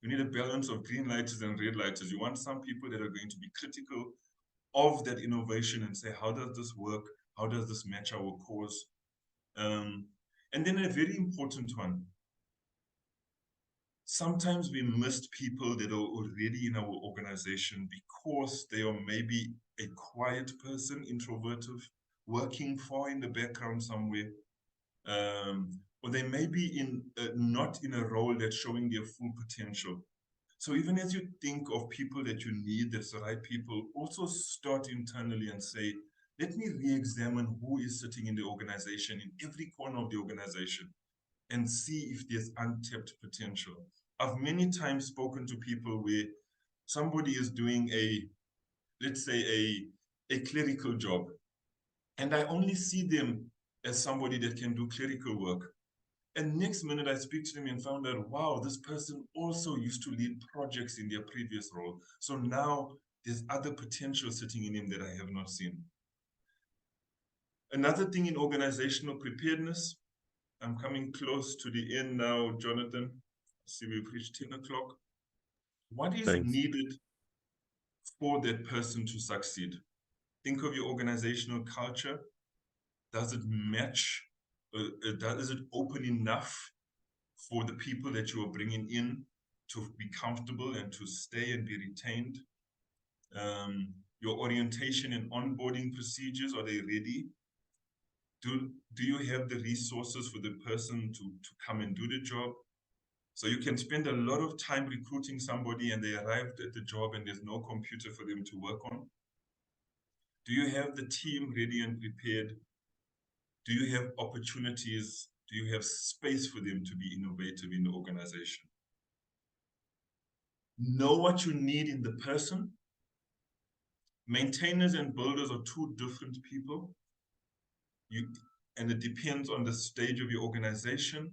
You need a balance of green lighters and red lighters. You want some people that are going to be critical of that innovation and say, how does this work? How does this match our cause? And then a very important one. Sometimes we missed people that are already in our organization because they are maybe a quiet person, introverted, working far in the background somewhere. Or they may be not in a role that's showing their full potential. So even as you think of people that you need, that's the right people, also start internally and say, let me re-examine who is sitting in the organization, in every corner of the organization, and see if there's untapped potential. I've many times spoken to people where somebody is doing let's say a clerical job, and I only see them as somebody that can do clerical work. And next minute I speak to them and found out, wow, this person also used to lead projects in their previous role. So now there's other potential sitting in him that I have not seen. Another thing in organizational preparedness, I'm coming close to the end now, Jonathan. See, we've reached 10 o'clock. What is needed for that person to succeed? Think of your organizational culture. Does it match? Is it open enough for the people that you are bringing in to be comfortable and to stay and be retained? Your orientation and onboarding procedures, are they ready? Do you have the resources for the person to come and do the job? So you can spend a lot of time recruiting somebody and they arrived at the job and there's no computer for them to work on. Do you have the team ready and prepared? Do you have opportunities? Do you have space for them to be innovative in the organization? Know what you need in the person. Maintainers and builders are two different people. And it depends on the stage of your organization.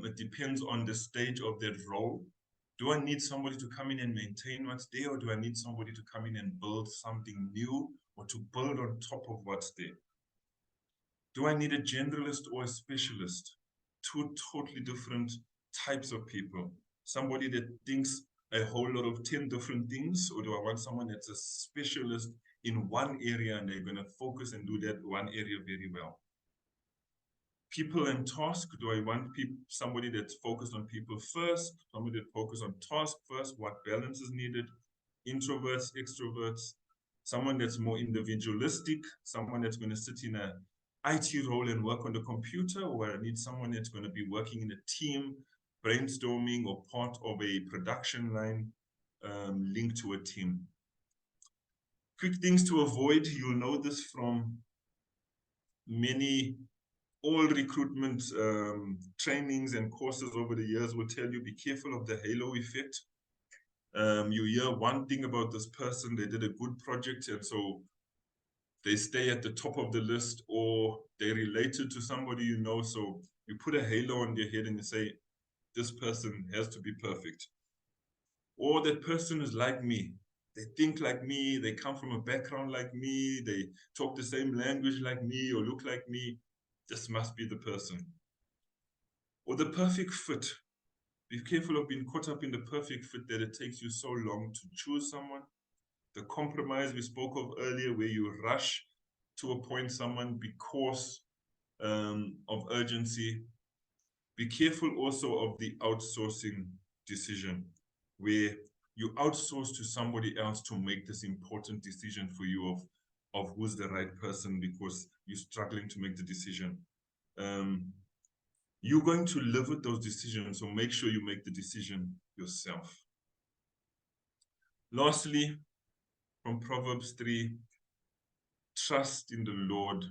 It depends on the stage of that role. Do I need somebody to come in and maintain what's there, or do I need somebody to come in and build something new or to build on top of what's there? Do I need a generalist or a specialist? Two totally different types of people. Somebody that thinks a whole lot of 10 different things, or do I want someone that's a specialist in one area and they're going to focus and do that one area very well? People and task, do I want somebody that's focused on people first, somebody that focuses on task first, what balance is needed, introverts, extroverts, someone that's more individualistic, someone that's going to sit in a IT role and work on the computer, or I need someone that's going to be working in a team, brainstorming, or part of a production line linked to a team. Quick things to avoid. You'll know this from all recruitment trainings and courses over the years will tell you, be careful of the halo effect. You hear one thing about this person, they did a good project, and so they stay at the top of the list, or they related to somebody you know, so you put a halo on their head and you say, this person has to be perfect. Or that person is like me. They think like me, they come from a background like me, they talk the same language like me or look like me. This must be the person. Or the perfect fit. Be careful of being caught up in the perfect fit that it takes you so long to choose someone. The compromise we spoke of earlier, where you rush to appoint someone because of urgency. Be careful also of the outsourcing decision, where you outsource to somebody else to make this important decision for you of who's the right person because you're struggling to make the decision. You're going to live with those decisions, so make sure you make the decision yourself. Lastly, from Proverbs 3, trust in the Lord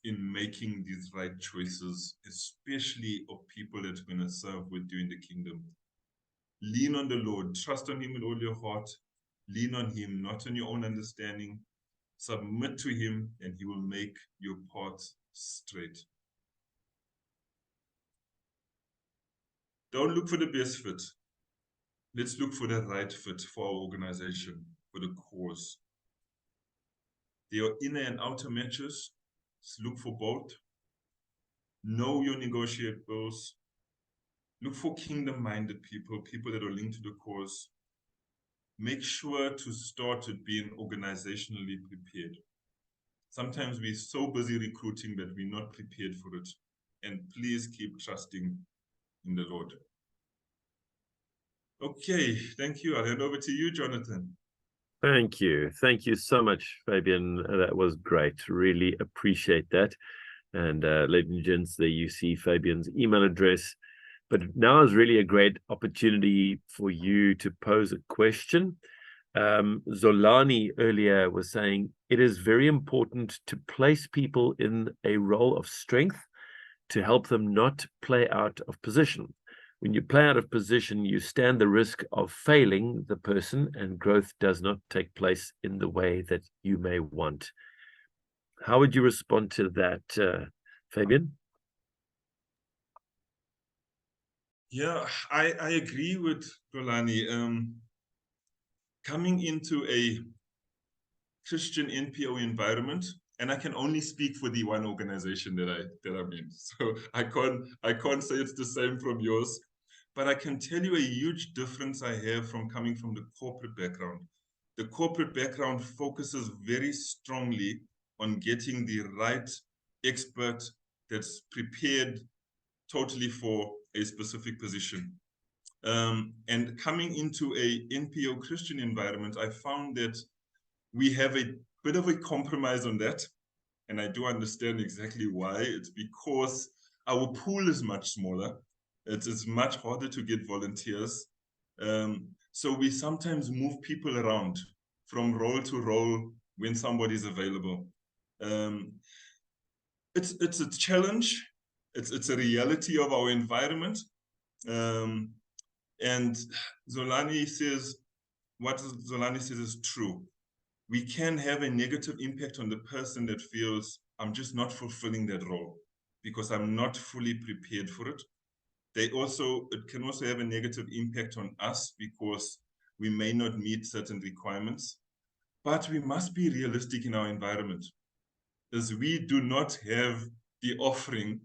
in making these right choices, especially of people that are going to serve with you in the kingdom. Lean on the Lord, trust on him with all your heart, lean on him, not on your own understanding, submit to him, and he will make your paths straight. Don't look for the best fit. Let's look for the right fit for our organization, for the cause. There are inner and outer matches. Let's look for both. Know your negotiables. Look for kingdom-minded people, people that are linked to the cause. Make sure to start with being organizationally prepared. Sometimes we're so busy recruiting that we're not prepared for it. And please keep trusting in the Lord. Okay, thank you. I'll hand over to you, Jonathan. Thank you. Thank you so much, Fabian. That was great. Really appreciate that. And ladies and gents, there you see Fabian's email address. But now is really a great opportunity for you to pose a question. Zolani earlier was saying it is very important to place people in a role of strength to help them not play out of position. When you play out of position, you stand the risk of failing the person, and growth does not take place in the way that you may want. How would you respond to that, Fabian? Yeah, I agree with Rolani. Coming into a Christian NPO environment, and I can only speak for the one organization that I'm in. So I can't say it's the same from yours, but I can tell you a huge difference I have from coming from the corporate background. The corporate background focuses very strongly on getting the right expert that's prepared totally for a specific position. And coming into a NPO Christian environment, I found that we have a bit of a compromise on that. And I do understand exactly why. It's because our pool is much smaller. It's much harder to get volunteers. So we sometimes move people around from role to role when somebody's available. It's a challenge. It's a reality of our environment. And Zolani says, what Zolani says is true. We can have a negative impact on the person that feels, I'm just not fulfilling that role because I'm not fully prepared for it. It can also have a negative impact on us because we may not meet certain requirements. But we must be realistic in our environment, as we do not have the offering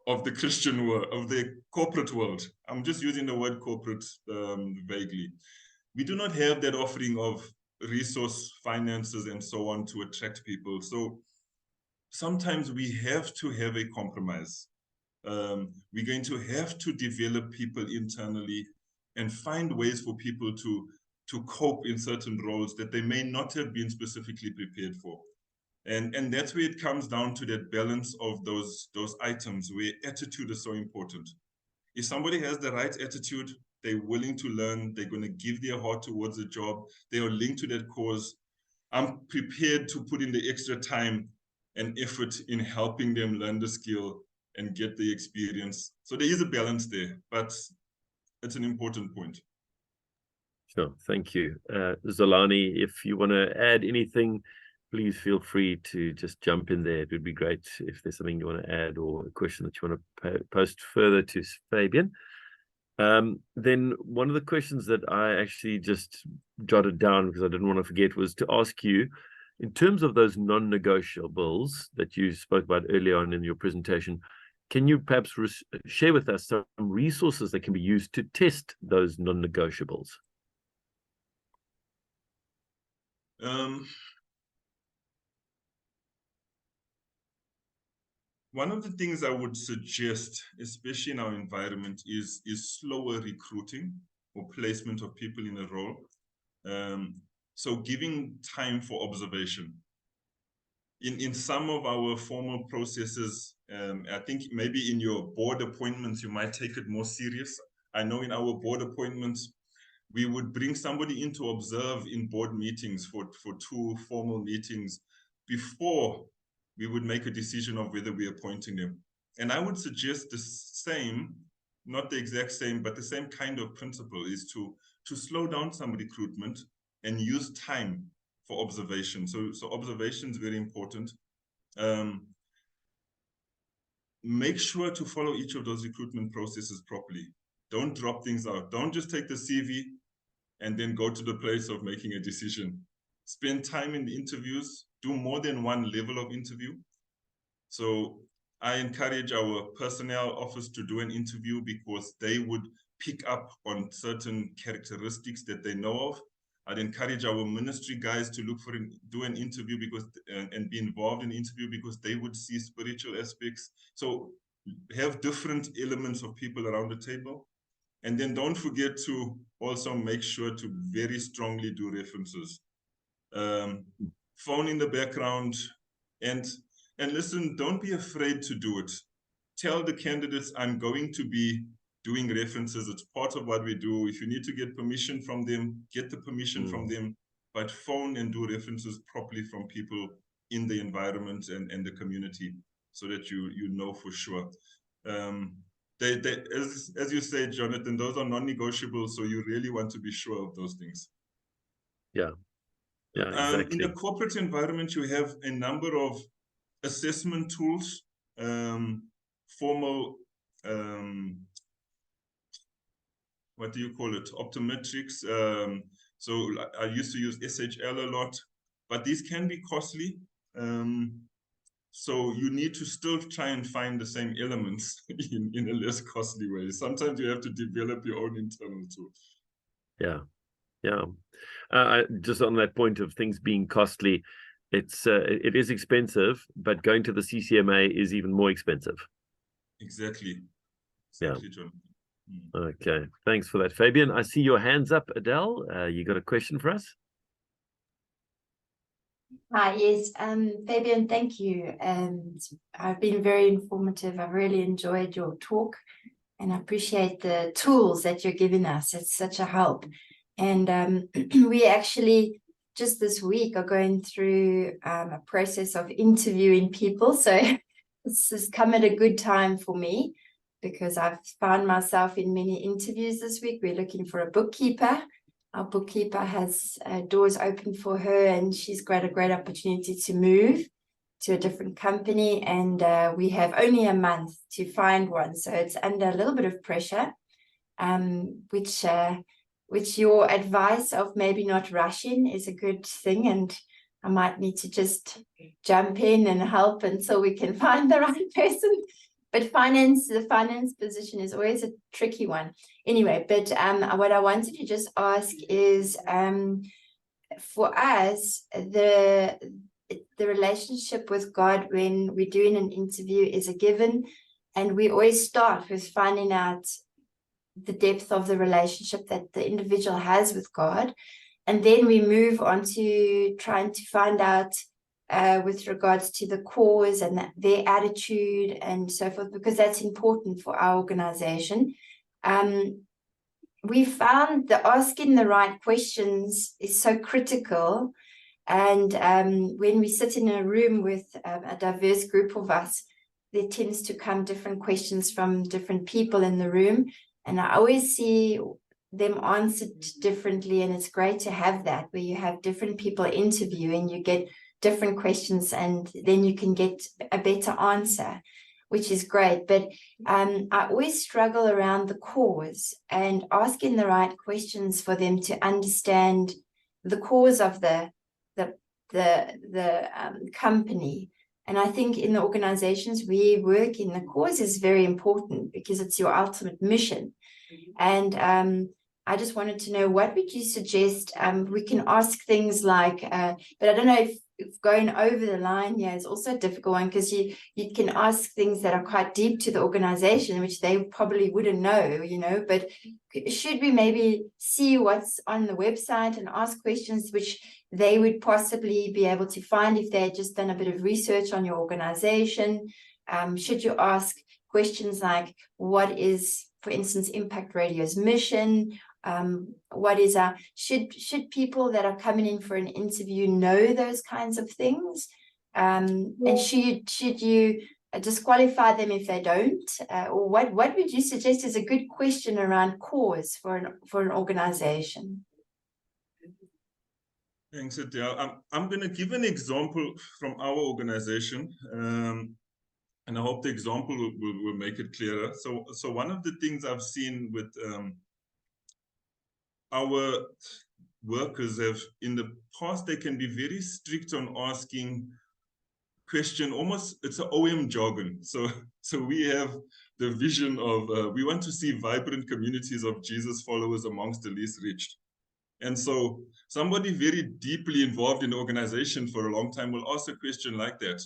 of the Christian world, of the corporate world. I'm just using the word corporate vaguely. We do not have that offering of resource finances and so on to attract people. So sometimes we have to have a compromise. We're going to have to develop people internally and find ways for people to cope in certain roles that they may not have been specifically prepared for. And that's where it comes down to that balance of those items where attitude is so important. If somebody has the right attitude, they're willing to learn, they're going to give their heart towards the job, they are linked to that cause, I'm prepared to put in the extra time and effort in helping them learn the skill and get the experience. So there is a balance there, but it's an important point. Sure, thank you. Zolani, if you want to add anything, please feel free to just jump in there. It would be great if there's something you want to add or a question that you want to post further to Fabian. Then one of the questions that I actually just jotted down because I didn't want to forget was to ask you, in terms of those non-negotiables that you spoke about earlier on in your presentation, can you perhaps share with us some resources that can be used to test those non-negotiables? One of the things I would suggest, especially in our environment, is slower recruiting or placement of people in a role. So giving time for observation. In some of our formal processes, I think maybe in your board appointments, you might take it more serious. I know in our board appointments, we would bring somebody in to observe in board meetings for 2 formal meetings before we would make a decision of whether we're appointing them. And I would suggest the same, not the exact same, but the same kind of principle is to slow down some recruitment and use time for observation. So observation is very important. Make sure to follow each of those recruitment processes properly. Don't drop things out. Don't just take the CV and then go to the place of making a decision. Spend time in the interviews, do more than one level of interview. So I encourage our personnel office to do an interview because they would pick up on certain characteristics that they know of. I'd encourage our ministry guys to do an interview and be involved in the interview because they would see spiritual aspects. So have different elements of people around the table. And then don't forget to also make sure to very strongly do references. Phone in the background and listen, don't be afraid to do it. Tell the candidates, I'm going to be doing references. It's part of what we do. If you need to get permission from them, get the permission from them, but phone and do references properly from people in the environment and the community so that you know for sure. as you say, Jonathan, those are non-negotiable. So you really want to be sure of those things. Yeah, exactly. In the corporate environment, you have a number of assessment tools, formal, what do you call it? Optometrics. So I used to use SHL a lot, but these can be costly. So you need to still try and find the same elements in a less costly way. Sometimes you have to develop your own internal tool. Yeah. Just on that point of things being costly, it is expensive, but going to the CCMA is even more expensive. Exactly, yeah. John. Okay, thanks for that, Fabian. I see your hands up, Adele. You got a question for us? Hi, yes, Fabian, thank you. And I've been very informative. I've really enjoyed your talk, and I appreciate the tools that you're giving us. It's such a help. And we actually just this week are going through a process of interviewing people. So this has come at a good time for me, because I've found myself in many interviews this week. We're looking for a bookkeeper. Our bookkeeper has doors open for her, and she's got a great opportunity to move to a different company. And we have only a month to find one. So it's under a little bit of pressure, which your advice of maybe not rushing is a good thing. And I might need to just jump in and help until we can find the right person. But the finance position is always a tricky one. Anyway, but what I wanted to just ask is, for us, the relationship with God when we're doing an interview is a given. And we always start with finding out the depth of the relationship that the individual has with God. And then we move on to trying to find out with regards to the cause and their attitude and so forth, because that's important for our organization. We found that asking the right questions is so critical. And when we sit in a room with a diverse group of us, there tends to come different questions from different people in the room. And I always see them answered differently. And it's great to have that, where you have different people interviewing, you get different questions, and then you can get a better answer, which is great. But I always struggle around the cause and asking the right questions for them to understand the cause of the company. And I think in the organizations we work in, the cause is very important because it's your ultimate mission. And I just wanted to know, what would you suggest? We can ask things like, but I don't know if going over the line here is also a difficult one, because you can ask things that are quite deep to the organization, which they probably wouldn't know, but should we maybe see what's on the website and ask questions which they would possibly be able to find if they had just done a bit of research on your organization? Should you ask questions like, what is, for instance, Impact Radio's mission? What is should people that are coming in for an interview know those kinds of things? And should you disqualify them if they don't? Or what would you suggest is a good question around cause for an organization? Thanks, Adele. I'm going to give an example from our organization, and I hope the example will make it clearer. So one of the things I've seen with our workers have in the past, they can be very strict on asking question, almost it's an OM jargon. So we have the vision of we want to see vibrant communities of Jesus followers amongst the least reached. And so somebody very deeply involved in the organization for a long time will ask a question like that.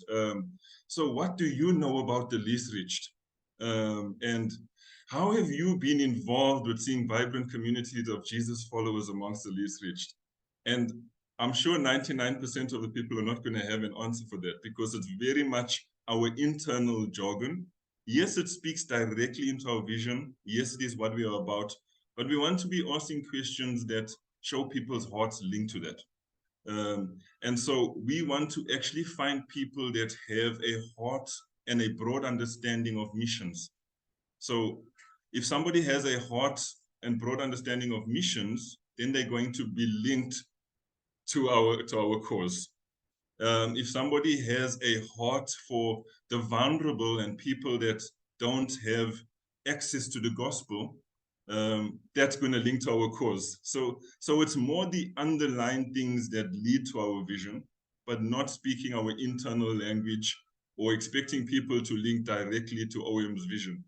So what do you know about the least reached? And how have you been involved with seeing vibrant communities of Jesus followers amongst the least reached? And I'm sure 99% of the people are not going to have an answer for that, because it's very much our internal jargon. Yes, it speaks directly into our vision. Yes, it is what we are about. But we want to be asking questions that show people's hearts linked to that. And so we want to actually find people that have a heart and a broad understanding of missions. So if somebody has a heart and broad understanding of missions, then they're going to be linked to our cause. If somebody has a heart for the vulnerable and people that don't have access to the gospel, that's going to link to our cause. So it's more the underlying things that lead to our vision, but not speaking our internal language or expecting people to link directly to OM's vision.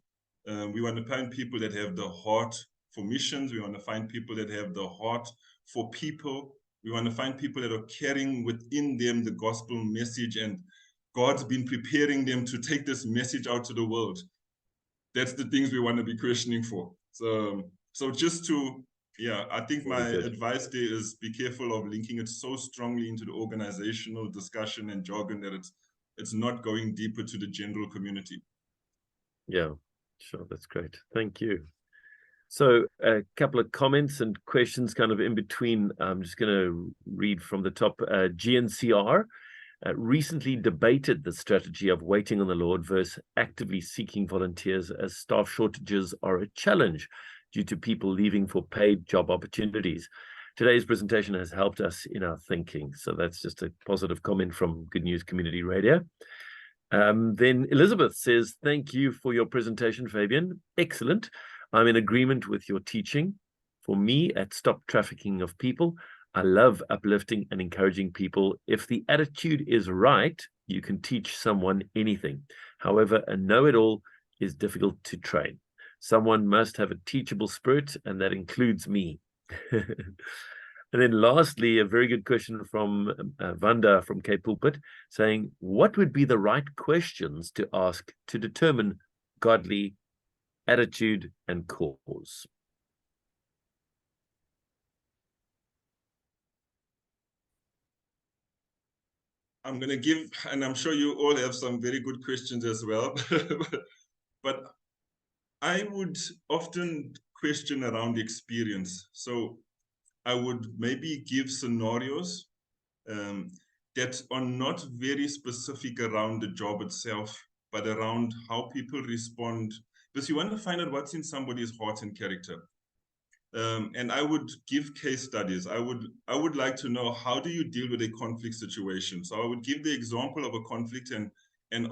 We want to find people that have the heart for missions. We want to find people that have the heart for people. We want to find people that are carrying within them the gospel message, and God's been preparing them to take this message out to the world. That's the things we want to be questioning for. So just to, yeah, I think my advice there is be careful of linking it so strongly into the organizational discussion and jargon that it's not going deeper to the general community. Yeah, sure. That's great. Thank you. So a couple of comments and questions kind of in between. I'm just going to read from the top. GNCR recently debated the strategy of waiting on the Lord versus actively seeking volunteers, as staff shortages are a challenge due to people leaving for paid job opportunities. Today's presentation has helped us in our thinking. So that's just a positive comment from Good News Community Radio. Then Elizabeth says, thank you for your presentation, Fabian. Excellent. I'm in agreement with your teaching. For me, at Stop Trafficking of People, I love uplifting and encouraging people. If the attitude is right, you can teach someone anything. However, a know-it-all is difficult to train. Someone must have a teachable spirit, and that includes me. And then lastly, a very good question from Vanda from Cape Pulpit, saying, what would be the right questions to ask to determine godly attitude and cause? I'm going to give, and I'm sure you all have some very good questions as well, but I would often question around experience. So I would maybe give scenarios that are not very specific around the job itself, but around how people respond, because you want to find out what's in somebody's heart and character. And I would give case studies. I would like to know, how do you deal with a conflict situation? So I would give the example of a conflict and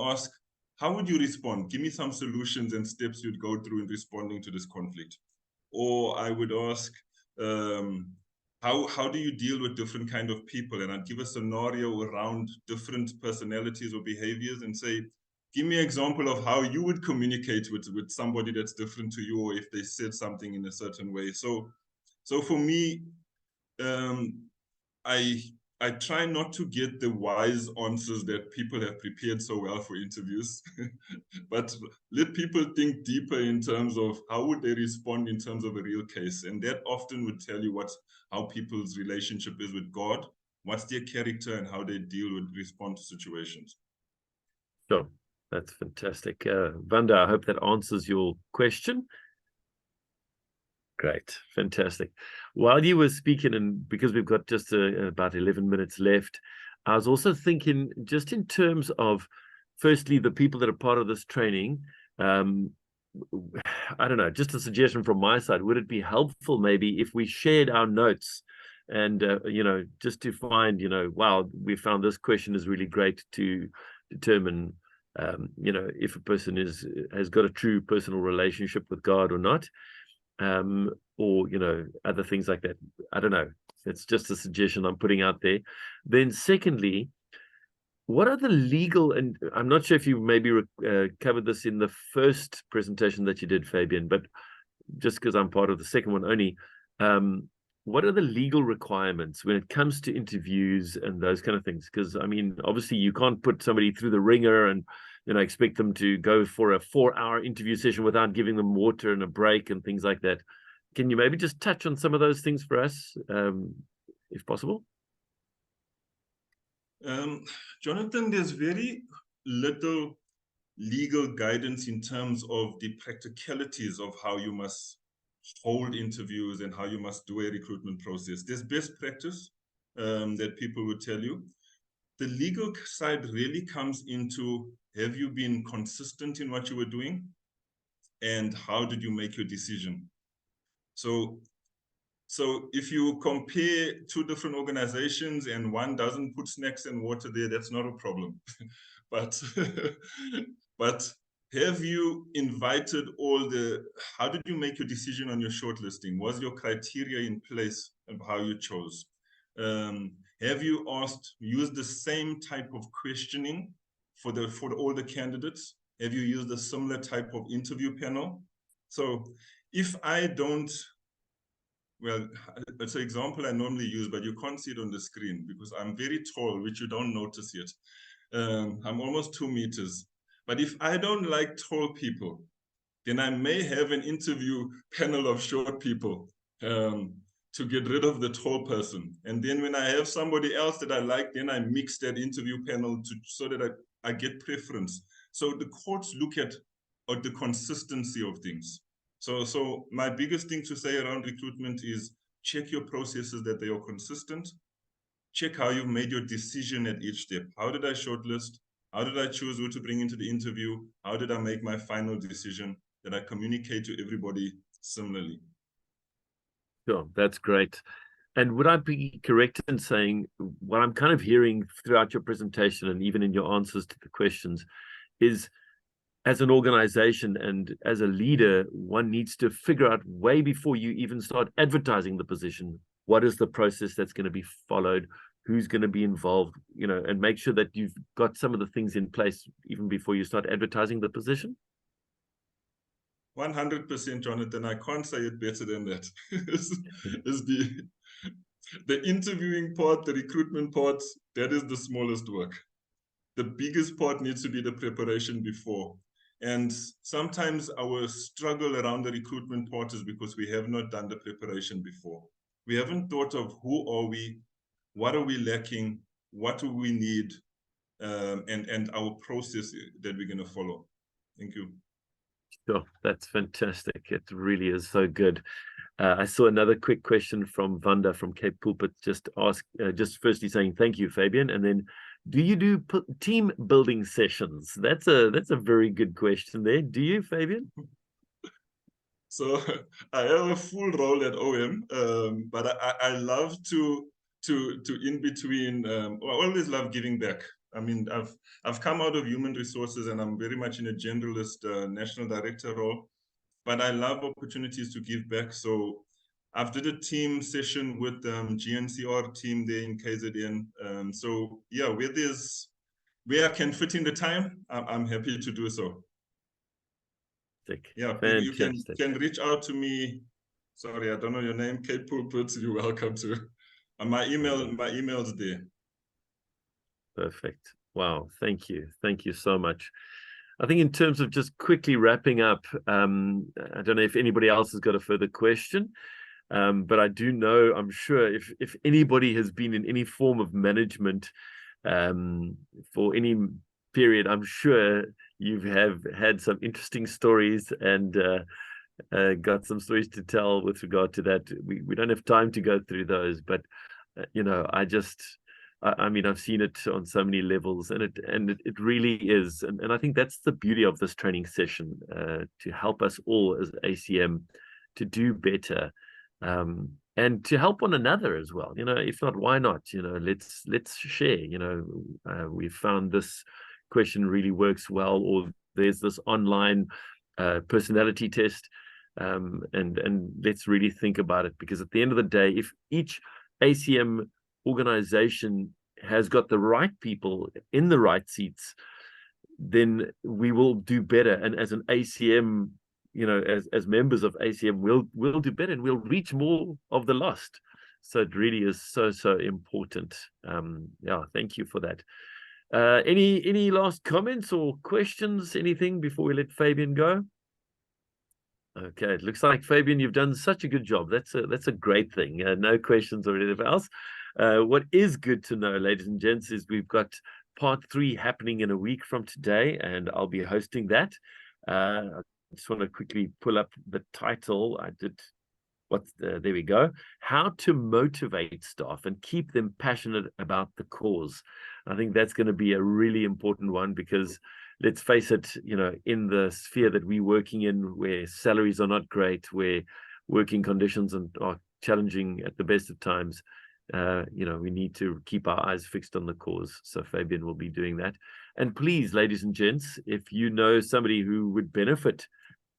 ask, how would you respond? Give me some solutions and steps you'd go through in responding to this conflict. Or I would ask, how do you deal with different kind of people? And I'd give a scenario around different personalities or behaviors and say, give me an example of how you would communicate with somebody that's different to you, or if they said something in a certain way. So for me, I try not to get the wise answers that people have prepared so well for interviews, but let people think deeper in terms of how would they respond in terms of a real case. And that often would tell you how people's relationship is with God, what's their character, and how they deal with respond to situations. Sure. That's fantastic. Vanda, I hope that answers your question. Great. Fantastic. While you were speaking, and because we've got just about 11 minutes left, I was also thinking, just in terms of, firstly, the people that are part of this training, I don't know, just a suggestion from my side, would it be helpful maybe if we shared our notes and, just to find, wow, we found this question is really great to determine, if a person has got a true personal relationship with God or not, or other things like that. I don't know. It's just a suggestion I'm putting out there. Then secondly, what are the legal, and I'm not sure if you maybe covered this in the first presentation that you did, Fabian, but just because I'm part of the second one only, what are the legal requirements when it comes to interviews and those kind of things? Because, I mean, obviously you can't put somebody through the ringer and, expect them to go for a 4-hour interview session without giving them water and a break and things like that. Can you maybe just touch on some of those things for us, if possible? Jonathan, there's very little legal guidance in terms of the practicalities of how you must hold interviews and how you must do a recruitment process. There's best practice that people would tell you. The legal side really comes into, have you been consistent in what you were doing? and how did you make your decision? So if you compare two different organizations and one doesn't put snacks and water there, that's not a problem. but have you invited how did you make your decision on your shortlisting? Was your criteria in place of how you chose? Have you used the same type of questioning for all the candidates? Have you used a similar type of interview panel? So if I don't, well, it's an example I normally use, but you can't see it on the screen because I'm very tall, which you don't notice yet. I'm almost 2 meters. But if I don't like tall people, then I may have an interview panel of short people to get rid of the tall person. And then when I have somebody else that I like, then I mix that interview panel so that I get preference. So the courts look at the consistency of things. So my biggest thing to say around recruitment is check your processes that they are consistent. Check how you've made your decision at each step. How did I shortlist? How did I choose who to bring into the interview? How did I make my final decision that I communicate to everybody similarly? Sure, that's great. And would I be correct in saying what I'm kind of hearing throughout your presentation and even in your answers to the questions is, as an organization and as a leader, one needs to figure out way before you even start advertising the position, what is the process that's going to be followed, who's going to be involved, you know, and make sure that you've got some of the things in place even before you start advertising the position? 100%, Jonathan. I can't say it better than that. is the interviewing part, the recruitment part, that is the smallest work. The biggest part needs to be the preparation before. And sometimes our struggle around the recruitment part is because we have not done the preparation before. We haven't thought of who are we, what are we lacking, what do we need, and our process that we're going to follow. Thank you. Sure, that's fantastic. It really is so good. I saw another quick question from Vanda from Cape Pulpit, just firstly saying thank you, Fabian, and then do you do team building sessions? That's a very good question there. Do you, Fabian? So I have a full role at OM, but I love to in between. I always love giving back. I mean, I've come out of human resources and I'm very much in a generalist national director role, but I love opportunities to give back. So I've did a team session with GNCR team there in KZN. So yeah, where I can fit in the time, I'm happy to do so. Yeah, fantastic. You can reach out to me. Sorry, I don't know your name, Cape Pulpit. You're welcome to. My email's there. Perfect. Wow, thank you so much. I think in terms of just quickly wrapping up, I don't know if anybody else has got a further question, but I do know, I'm sure if anybody has been in any form of management for any period, I'm sure you have had some interesting stories and got some stories to tell with regard to that. We don't have time to go through those, but you know, I mean, I've seen it on so many levels, and it really is, and I think that's the beauty of this training session, to help us all as ACM to do better, and to help one another as well. You know, if not, why not? You know, let's share. You know, we found this question really works well, or there's this online personality test, and let's really think about it, because at the end of the day, if each ACM organization has got the right people in the right seats, then we will do better. And as an ACM, you know, as members of ACM, we'll do better, and we'll reach more of the lost. So it really is so important. Yeah, thank you for that. Any last comments or questions, anything before we let Fabian go? Okay, it looks like, Fabian, you've done such a good job. That's a great thing. No questions or anything else. What is good to know, ladies and gents, is we've got part 3 happening in a week from today, and I'll be hosting that. I just want to quickly pull up the title. There we go. How to motivate staff and keep them passionate about the cause. I think that's going to be a really important one, because let's face it, you know, in the sphere that we're working in, where salaries are not great, where working conditions are challenging at the best of times, you know, we need to keep our eyes fixed on the cause. So Fabian will be doing that. And please, ladies and gents, if you know somebody who would benefit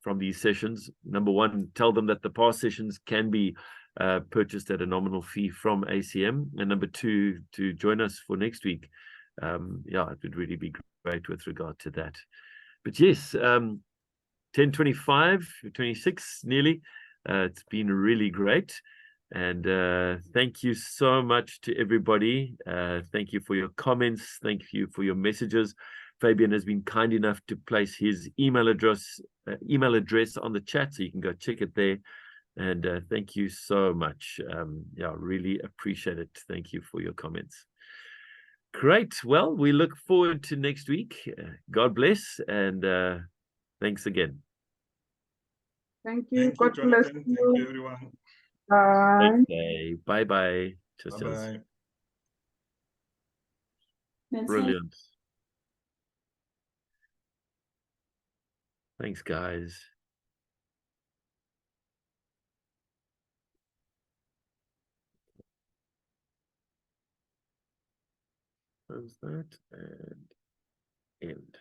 from these sessions, number one, tell them that the past sessions can be purchased at a nominal fee from ACM. And number two, to join us for next week. Yeah, it would really be great with regard to that. But yes, 10:25, 26 nearly. It's been really great. And thank you so much to everybody. Thank you for your comments. Thank you for your messages. Fabian has been kind enough to place his email address on the chat, so you can go check it there. And thank you so much. Yeah, really appreciate it. Thank you for your comments. Great. Well, we look forward to next week. God bless, and thanks again. Thank you. Thank you, God bless Jonathan. you. Thank you, everyone. Bye. Okay. Bye-bye. Bye-bye. Brilliant. Thanks, guys. Close that and end.